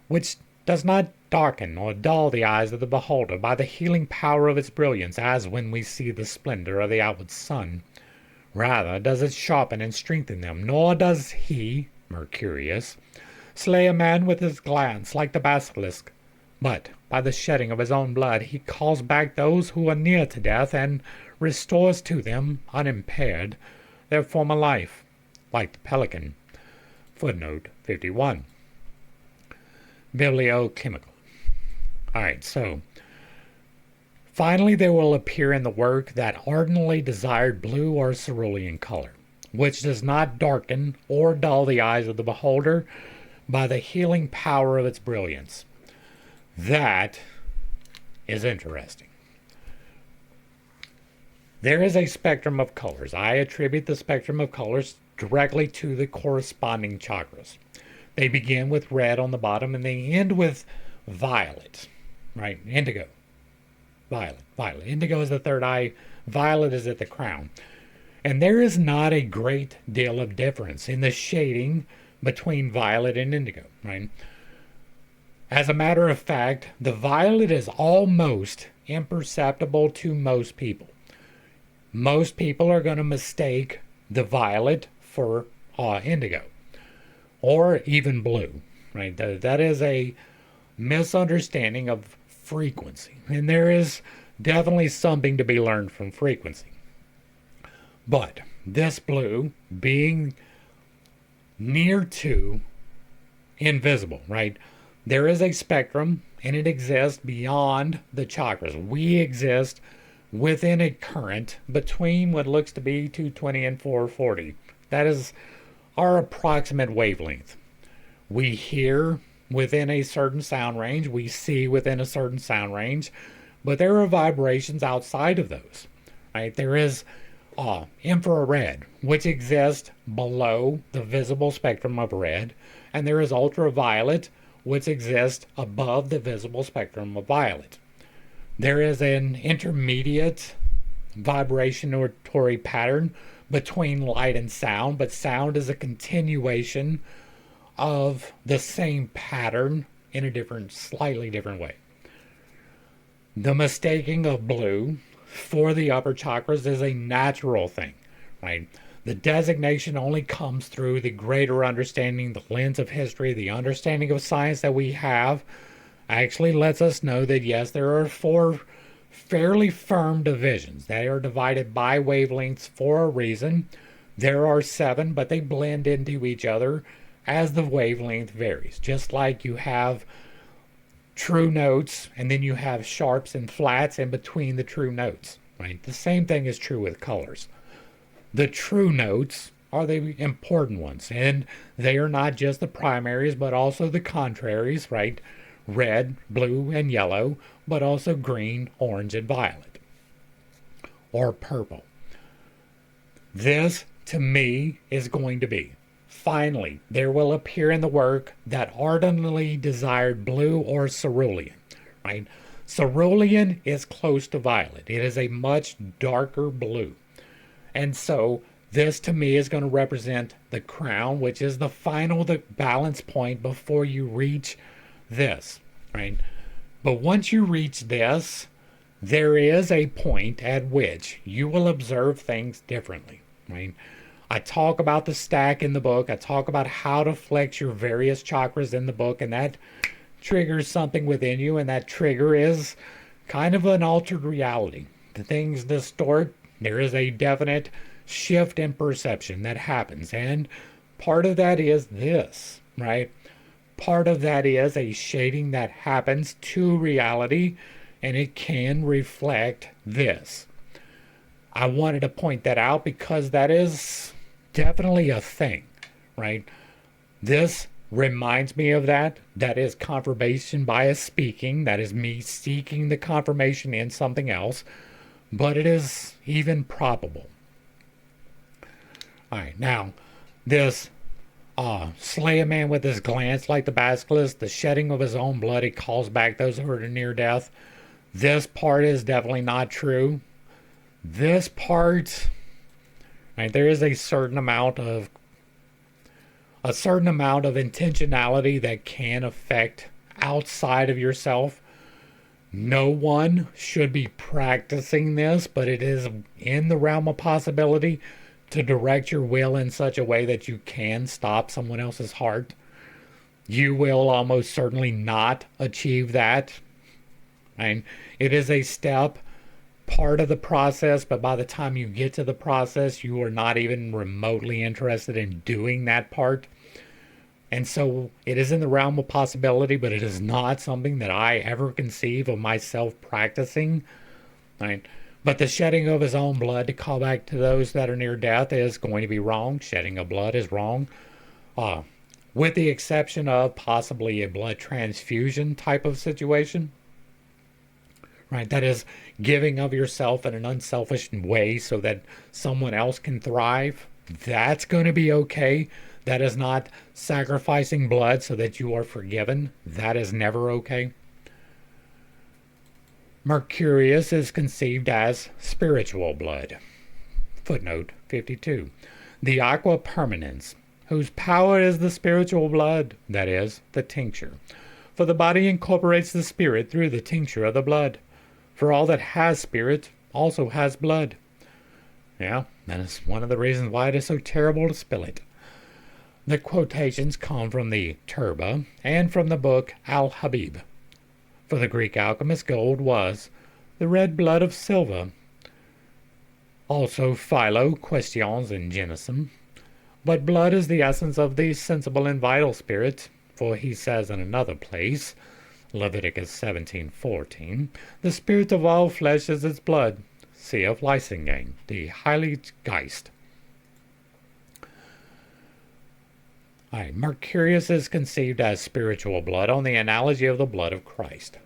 which does not darken or dull the eyes of the beholder by the healing power of its brilliance, as when we see the splendor of the outward sun. Rather does it sharpen and strengthen them, nor does he, Mercurius, slay a man with his glance like the basilisk, but by the shedding of his own blood he calls back those who are near to death and restores to them, unimpaired, their former life, like the Pelican. Footnote 51. Bibliochemical. Alright, so finally there will appear in the work that ardently desired blue or cerulean color, which does not darken or dull the eyes of the beholder by the healing power of its brilliance. That is interesting. There is a spectrum of colors. I attribute the spectrum of colors directly to the corresponding chakras. They begin with red on the bottom and they end with violet, right? Indigo. Violet. Indigo is the third eye. Violet is at the crown. And there is not a great deal of difference in the shading between violet and indigo, right? As a matter of fact, the violet is almost imperceptible to most people. Most people are going to mistake the violet for indigo or even blue, right? That is a misunderstanding of frequency, and there is definitely something to be learned from frequency. But this blue being near to invisible, right? There is a spectrum and it exists beyond the chakras. We exist within a current between what looks to be 220 and 440. That is our approximate wavelength. We hear within a certain sound range, we see within a certain sound range, but there are vibrations outside of those, right? There is infrared, which exists below the visible spectrum of red, and there is ultraviolet, which exists above the visible spectrum of violet. There is an intermediate vibratory pattern between light and sound, but sound is a continuation of the same pattern in a slightly different way. The mistaking of blue for the upper chakras is a natural thing, right? The designation only comes through the greater understanding, the lens of history, the understanding of science that we have actually lets us know that yes, there are 4 fairly firm divisions. They are divided by wavelengths for a reason. There are 7, but they blend into each other as the wavelength varies. Just like you have true notes and then you have sharps and flats in between the true notes, right? The same thing is true with colors. The true notes are the important ones, and they are not just the primaries, but also the contraries, right? Red, blue, and yellow, but also green, orange, and violet, or purple. This, to me, is going to be, finally, there will appear in the work that ardently desired blue or cerulean, right? Cerulean is close to violet. It is a much darker blue. And so this to me is going to represent the crown, which is the balance point before you reach this, right? But once you reach this, there is a point at which you will observe things differently, right? I talk about the stack in the book. I talk about how to flex your various chakras in the book, and that triggers something within you, and that trigger is kind of an altered reality. The things distort. There is a definite shift in perception that happens. And part of that is this, right? Part of that is a shading that happens to reality, and it can reflect this. I wanted to point that out because that is definitely a thing, right? This reminds me of that. That is confirmation bias speaking. That is me seeking the confirmation in something else. But it is even probable. All right, now, this slay a man with his glance like the basilisk, the shedding of his own blood, he calls back those who are near death. This part is definitely not true. This part, right, there is a certain amount of intentionality that can affect outside of yourself. No one should be practicing this, but it is in the realm of possibility to direct your will in such a way that you can stop someone else's heart. You will almost certainly not achieve that. And it is a step, part of the process, but by the time you get to the process, you are not even remotely interested in doing that part. And so it is in the realm of possibility, but it is not something that I ever conceive of myself practicing. Right? But the shedding of his own blood to call back to those that are near death is going to be wrong. Shedding of blood is wrong. With the exception of possibly a blood transfusion type of situation. Right? That is giving of yourself in an unselfish way so that someone else can thrive. That's going to be okay. That is not sacrificing blood so that you are forgiven. That is never okay. Mercurius is conceived as spiritual blood. Footnote 52. The aqua permanens, whose power is the spiritual blood, that is, the tincture. For the body incorporates the spirit through the tincture of the blood. For all that has spirit also has blood. Yeah, that is one of the reasons why it is so terrible to spill it. The quotations come from the Turba and from the book Al-Habib. For the Greek alchemist, gold was the red blood of silver. Also Philo questions in Genesis. But blood is the essence of the sensible and vital spirit, for he says in another place, Leviticus 17:14, the spirit of all flesh is its blood. Cf. Lysingen, the Heilige Geist. Mercurius is conceived as spiritual blood on the analogy of the blood of Christ.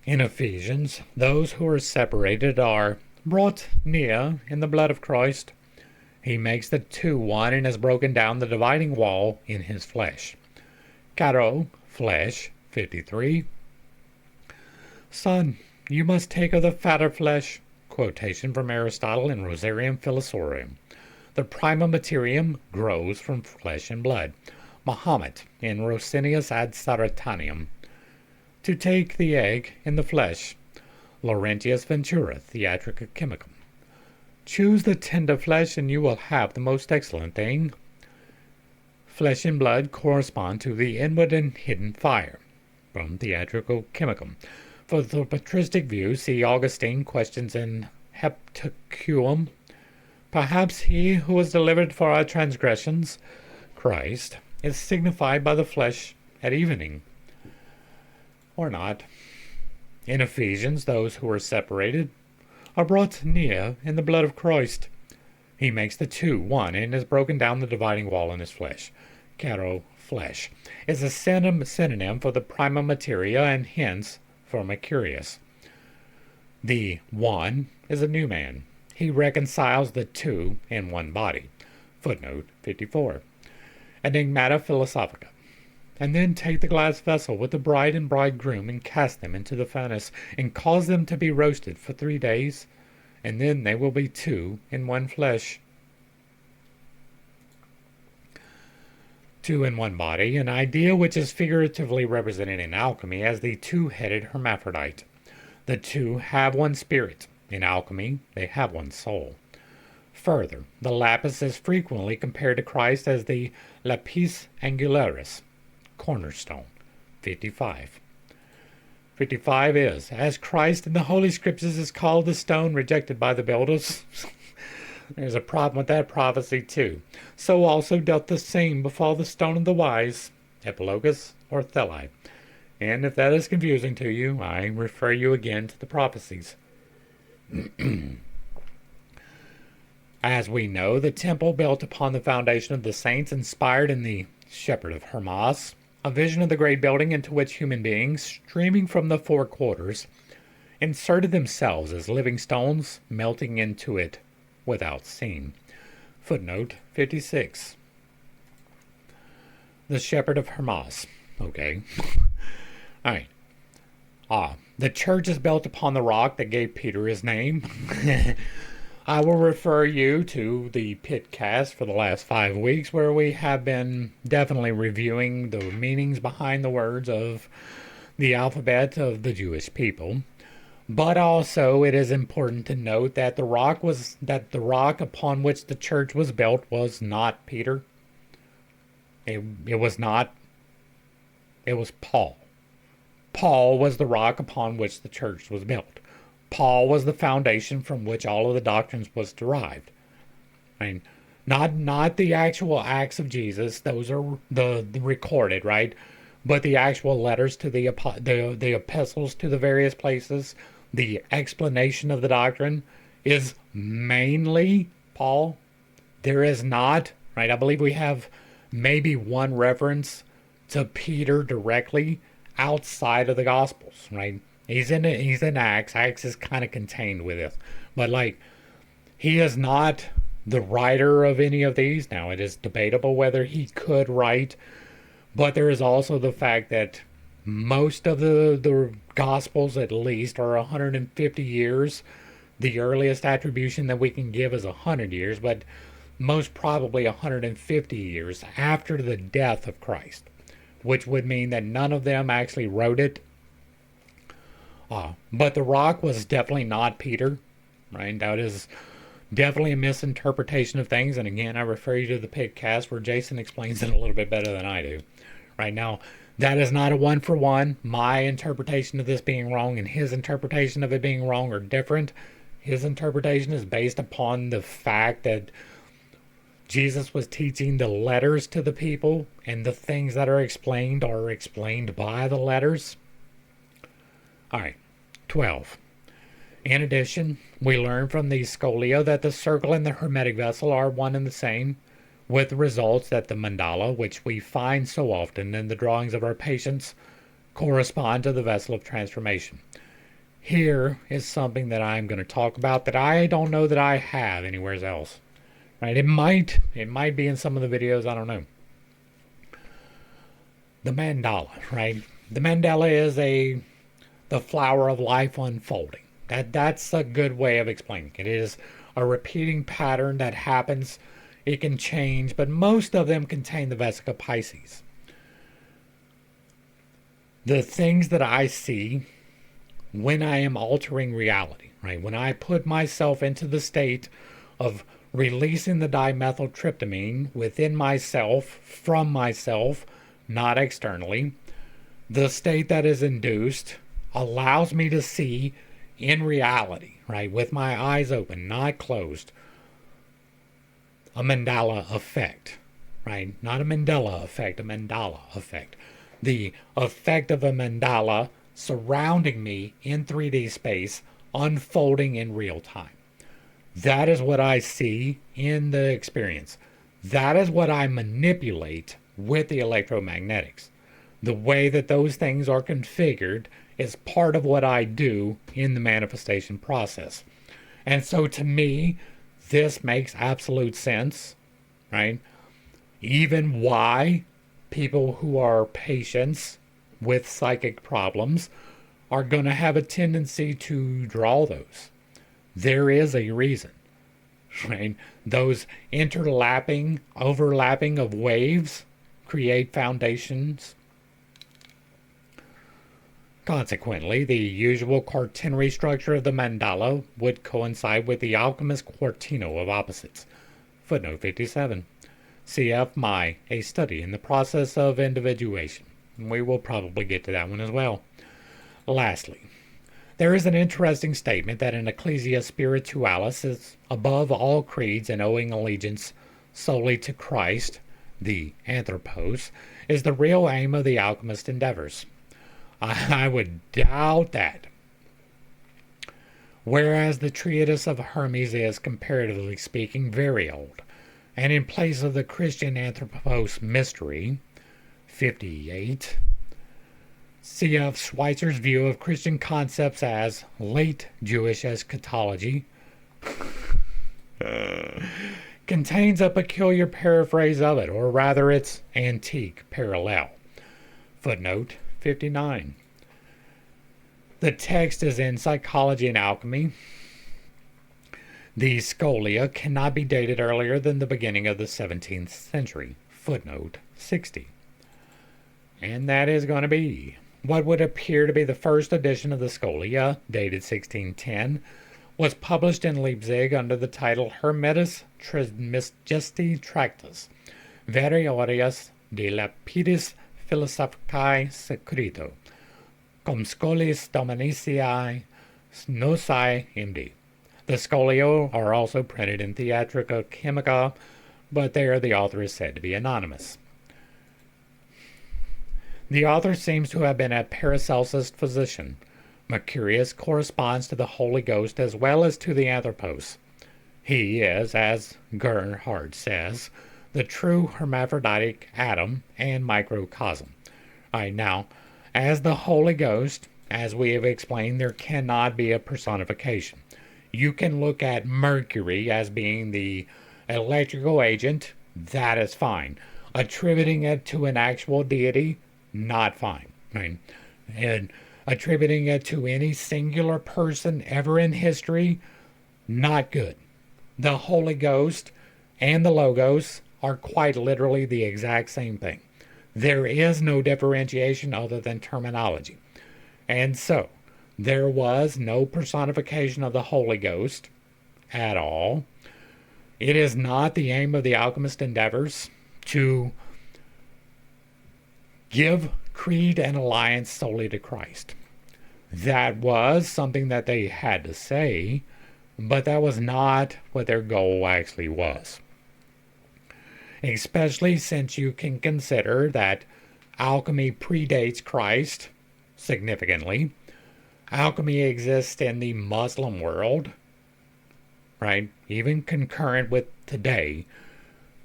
In Ephesians, those who are separated are brought near in the blood of Christ. He makes the two one and has broken down the dividing wall in his flesh. Caro, flesh, 53. Son, you must take of the fatter flesh. Quotation from Aristotle in Rosarium Philosophorum. The prima materium grows from flesh and blood. Mahomet in Rosinius ad Saratanium. To take the egg in the flesh. Laurentius Ventura, Theatrica Chemicum. Choose the tender flesh and you will have the most excellent thing. Flesh and blood correspond to the inward and hidden fire. From Theatrical Chemicum. For the patristic view, see Augustine questions in Heptacuum. Perhaps he who was delivered for our transgressions, Christ, is signified by the flesh at evening. Or not. In Ephesians, those who are separated are brought near in the blood of Christ. He makes the two one and has broken down the dividing wall in his flesh. Caro, flesh, is a synonym for the prima materia and hence for Mercurius. The one is a new man. He reconciles the two in one body. Footnote 54. Enigmata Philosophica. And then take the glass vessel with the bride and bridegroom and cast them into the furnace and cause them to be roasted for 3 days, and then they will be two in one flesh. Two in one body, an idea which is figuratively represented in alchemy as the two-headed hermaphrodite. The two have one spirit. In alchemy, they have one soul. Further, the lapis is frequently compared to Christ as the lapis angularis, cornerstone, 55. 55 is, as Christ in the Holy Scriptures is called the stone rejected by the builders. There's a problem with that prophecy too. So also doth the same befall the stone of the wise, epilogus or thelai. And if that is confusing to you, I refer you again to the prophecies. As we know, the temple built upon the foundation of the saints inspired in the Shepherd of Hermas, a vision of the great building into which human beings, streaming from the four quarters, inserted themselves as living stones, melting into it without seam. Footnote 56. The Shepherd of Hermas. Okay. All right. The church is built upon the rock that gave Peter his name. I will refer you to the pitcast for the last 5 weeks, where we have been definitely reviewing the meanings behind the words of the alphabet of the Jewish people. But also, it is important to note that the rock upon which the church was built was not Peter. It was not. It was Paul. Paul was the rock upon which the church was built. Paul was the foundation from which all of the doctrines was derived. I mean, not the actual acts of Jesus; those are the recorded, right? But the actual letters to the epistles to the various places, the explanation of the doctrine is mainly Paul. There is not, right? I believe we have maybe one reference to Peter directly outside of the Gospels, right? He's in Acts. Acts is kind of contained with it. But like, he is not the writer of any of these. Now, it is debatable whether he could write, but there is also the fact that most of the Gospels, at least, are 150 years. The earliest attribution that we can give is 100 years, but most probably 150 years after the death of Christ, which would mean that none of them actually wrote it. But the rock was definitely not Peter, right? That is definitely a misinterpretation of things. And again, I refer you to the pitcast where Jason explains it a little bit better than I do. Right now, that is not a one-for-one. My interpretation of this being wrong and his interpretation of it being wrong are different. His interpretation is based upon the fact that Jesus was teaching the letters to the people, and the things that are explained by the letters. All right, 12. In addition, we learn from the Scholia that the circle and the hermetic vessel are one and the same, with the results that the mandala, which we find so often in the drawings of our patients, correspond to the vessel of transformation. Here is something that I'm going to talk about that I don't know that I have anywhere else. Right? It might be in some of the videos, I don't know. The mandala, right? The mandala is the flower of life unfolding. That's a good way of explaining it. It is a repeating pattern that happens. It can change, but most of them contain the Vesica Pisces. The things that I see when I am altering reality, right? When I put myself into the state of releasing the dimethyltryptamine within myself, from myself, not externally, the state that is induced allows me to see in reality, right, with my eyes open, not closed, a mandala effect, right? Not a Mandela effect, a mandala effect. The effect of a mandala surrounding me in 3D space, unfolding in real time. That is what I see in the experience. That is what I manipulate with the electromagnetics. The way that those things are configured is part of what I do in the manifestation process. And so to me, this makes absolute sense, right? Even why people who are patients with psychic problems are going to have a tendency to draw those. There is a reason, right? Those overlapping of waves create foundations. Consequently, the usual quaternary structure of the mandala would coincide with the alchemist Quaternio of opposites. Footnote 57. Cf. My, a study in the process of individuation. We will probably get to that one as well. Lastly, there is an interesting statement that an Ecclesia Spiritualis is above all creeds and owing allegiance solely to Christ, the Anthropos, is the real aim of the alchemist endeavors. I would doubt that. Whereas the treatise of Hermes is, comparatively speaking, very old, and in place of the Christian Anthropos mystery, 58, C.F. Schweitzer's view of Christian concepts as late Jewish eschatology contains a peculiar paraphrase of it, or rather its antique parallel. Footnote 59. The text is in Psychology and Alchemy. The Scholia cannot be dated earlier than the beginning of the 17th century. Footnote 60. And that is going to be what would appear to be the first edition of the Scholia, dated 1610, was published in Leipzig under the title Hermetis Trismegesti Tractus, Variorius de Lapidis Philosophicae Secreto, cum Scholiis Dominiciae Gnosae MD. The Scholia are also printed in Theatrica Chemica, but there the author is said to be anonymous. The author seems to have been a Paracelsus physician. Mercurius corresponds to the Holy Ghost as well as to the Anthropos. He is, as Gerhard says, the true hermaphroditic atom and microcosm. Now, as the Holy Ghost, as we have explained, there cannot be a personification. You can look at Mercury as being the electrical agent, that is fine. Attributing it to an actual deity, not fine. Right? And attributing it to any singular person ever in history, not good. The Holy Ghost and the Logos are quite literally the exact same thing. There is no differentiation other than terminology. And so, there was no personification of the Holy Ghost at all. It is not the aim of the alchemist endeavors to give creed and alliance solely to Christ. That was something that they had to say, but that was not what their goal actually was. Especially since you can consider that alchemy predates Christ significantly. Alchemy exists in the Muslim world, right? Even concurrent with today,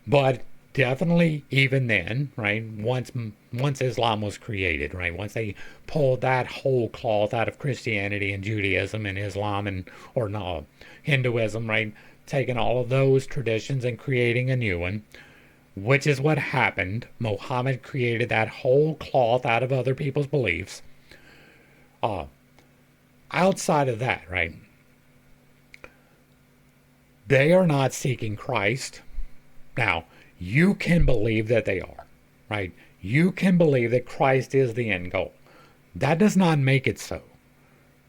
but definitely even then, right? Once Islam was created, right? Once they pulled that whole cloth out of Christianity and Judaism and Islam or no, Hinduism, right? Taking all of those traditions and creating a new one, which is what happened. Muhammad created that whole cloth out of other people's beliefs. Outside of that, right? They are not seeking Christ. Now, you can believe that they are, right? You can believe that Christ is the end goal. That does not make it so,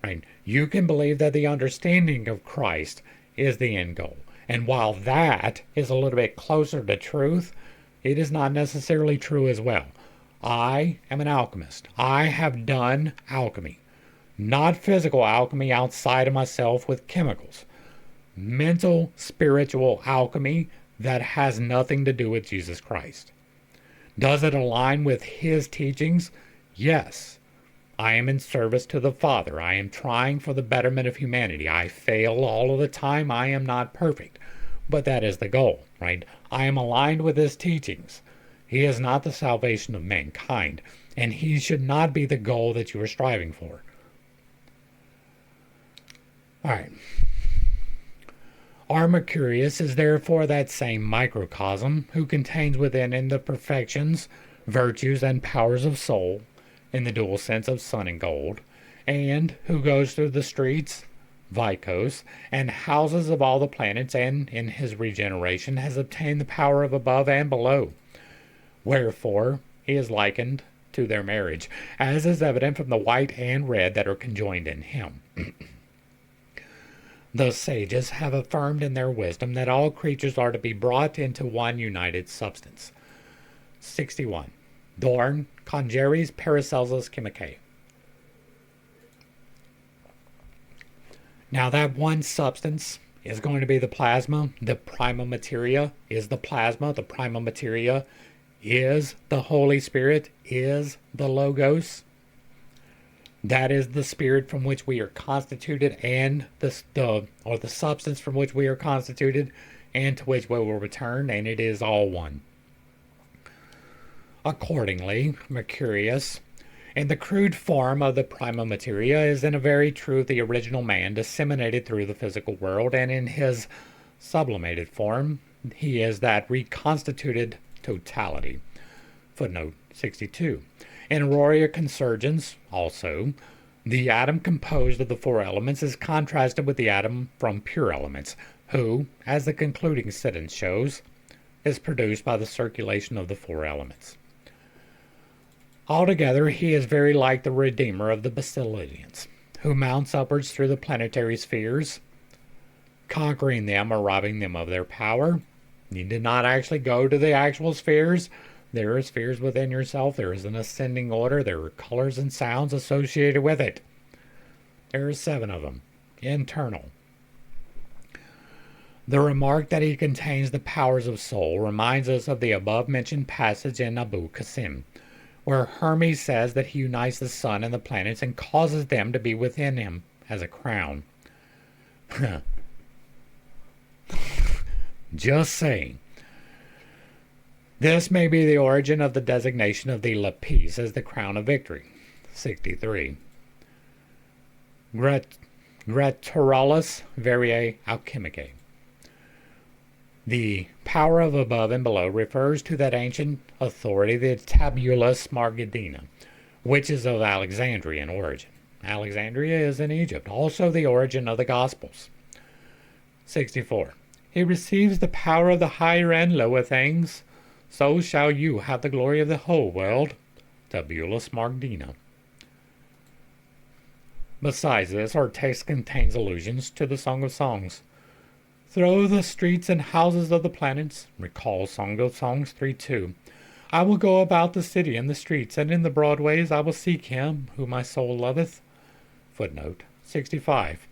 right? You can believe that the understanding of Christ is the end goal. And while that is a little bit closer to truth, it is not necessarily true as well. I am an alchemist. I have done alchemy. Not physical alchemy outside of myself with chemicals. Mental, spiritual alchemy that has nothing to do with Jesus Christ. Does it align with his teachings? Yes. I am in service to the Father. I am trying for the betterment of humanity. I fail all of the time. I am not perfect. But that is the goal, right? I am aligned with his teachings. He is not the salvation of mankind, and he should not be the goal that you are striving for. All right. Our Mercurius is therefore that same microcosm who contains within him the perfections, virtues, and powers of soul, in the dual sense of sun and gold, and who goes through the streets, Bythos, and houses of all the planets, and in his regeneration has obtained the power of above and below. Wherefore he is likened to their marriage, as is evident from the white and red that are conjoined in him. The sages have affirmed in their wisdom that all creatures are to be brought into one united substance. 61. Dorn, Contraries, Paracelsus Chemicae. Now that one substance is going to be the plasma. The prima materia is the plasma. The prima materia is the Holy Spirit, is the Logos. That is the spirit from which we are constituted, and the substance from which we are constituted, and to which we will return, and it is all one. Accordingly, Mercurius, in the crude form of the prima materia, is in a very truth the original man disseminated through the physical world, and in his sublimated form, he is that reconstituted totality. Footnote 62. In Auroria Consurgens, also, the atom composed of the four elements is contrasted with the atom from pure elements, who, as the concluding sentence shows, is produced by the circulation of the four elements. Altogether, he is very like the Redeemer of the Basilidians, who mounts upwards through the planetary spheres, conquering them or robbing them of their power. You did not actually go to the actual spheres. There are spheres within yourself. There is an ascending order. There are colors and sounds associated with it. There are 7 of them, internal. The remark that he contains the powers of soul reminds us of the above-mentioned passage in Abu Qasim, where Hermes says that he unites the sun and the planets and causes them to be within him as a crown. Just saying. This may be the origin of the designation of the lapis as the crown of victory. 63. Graturalis variae alchemicae. The power of above and below refers to that ancient authority, the Tabulus Margidina, which is of Alexandrian origin. Alexandria is in Egypt, also the origin of the Gospels. 64. He receives the power of the higher and lower things. So shall you have the glory of the whole world. Tabulus Margidina. Besides this, our text contains allusions to the Song of Songs. Through the streets and houses of the planets, recall Song of Songs 3:2. I will go about the city and the streets, and in the broad ways I will seek him whom my soul loveth. Footnote 65.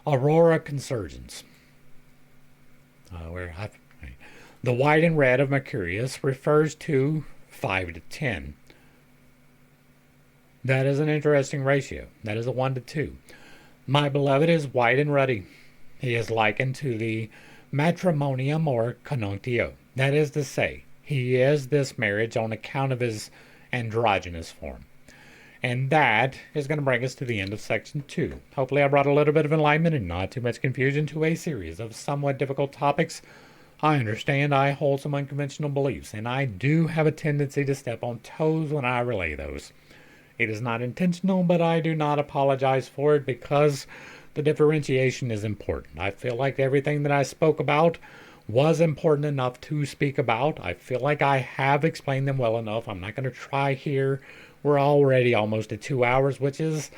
Aurora Consurgens. The white and red of Mercurius refers to 5 to 10. That is an interesting ratio. That is a 1 to 2. My beloved is white and ruddy. He is likened to the matrimonium or conjunctio. That is to say, he is this marriage on account of his androgynous form. And that is going to bring us to the end of section 2. Hopefully I brought a little bit of enlightenment and not too much confusion to a series of somewhat difficult topics. I understand I hold some unconventional beliefs, and I do have a tendency to step on toes when I relay those. It is not intentional, but I do not apologize for it because the differentiation is important. I feel like everything that I spoke about was important enough to speak about. I feel like I have explained them well enough. I'm not going to try here. We're already almost at 2 hours, which is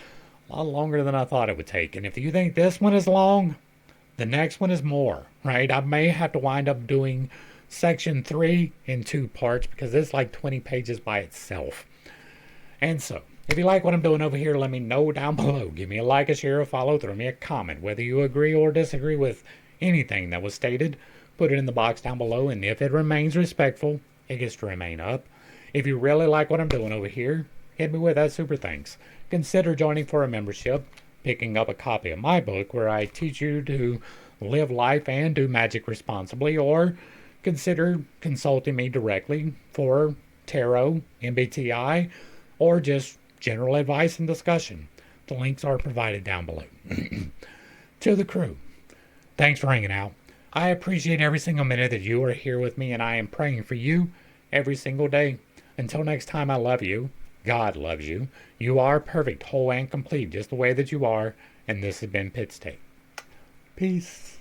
a lot longer than I thought it would take. And if you think this one is long, the next one is more, right? I may have to wind up doing section 3 in 2 parts because it's like 20 pages by itself. And so, if you like what I'm doing over here, let me know down below. Give me a like, a share, a follow, throw me a comment. Whether you agree or disagree with anything that was stated, put it in the box down below. And if it remains respectful, it gets to remain up. If you really like what I'm doing over here, hit me with that super thanks. Consider joining for a membership, picking up a copy of my book where I teach you to live life and do magic responsibly, or consider consulting me directly for tarot, MBTI, or just general advice and discussion. The links are provided down below. To the crew, thanks for hanging out. I appreciate every single minute that you are here with me, and I am praying for you every single day. Until next time, I love you. God loves you. You are perfect, whole, and complete, just the way that you are. And this has been Pitt's Take. Peace.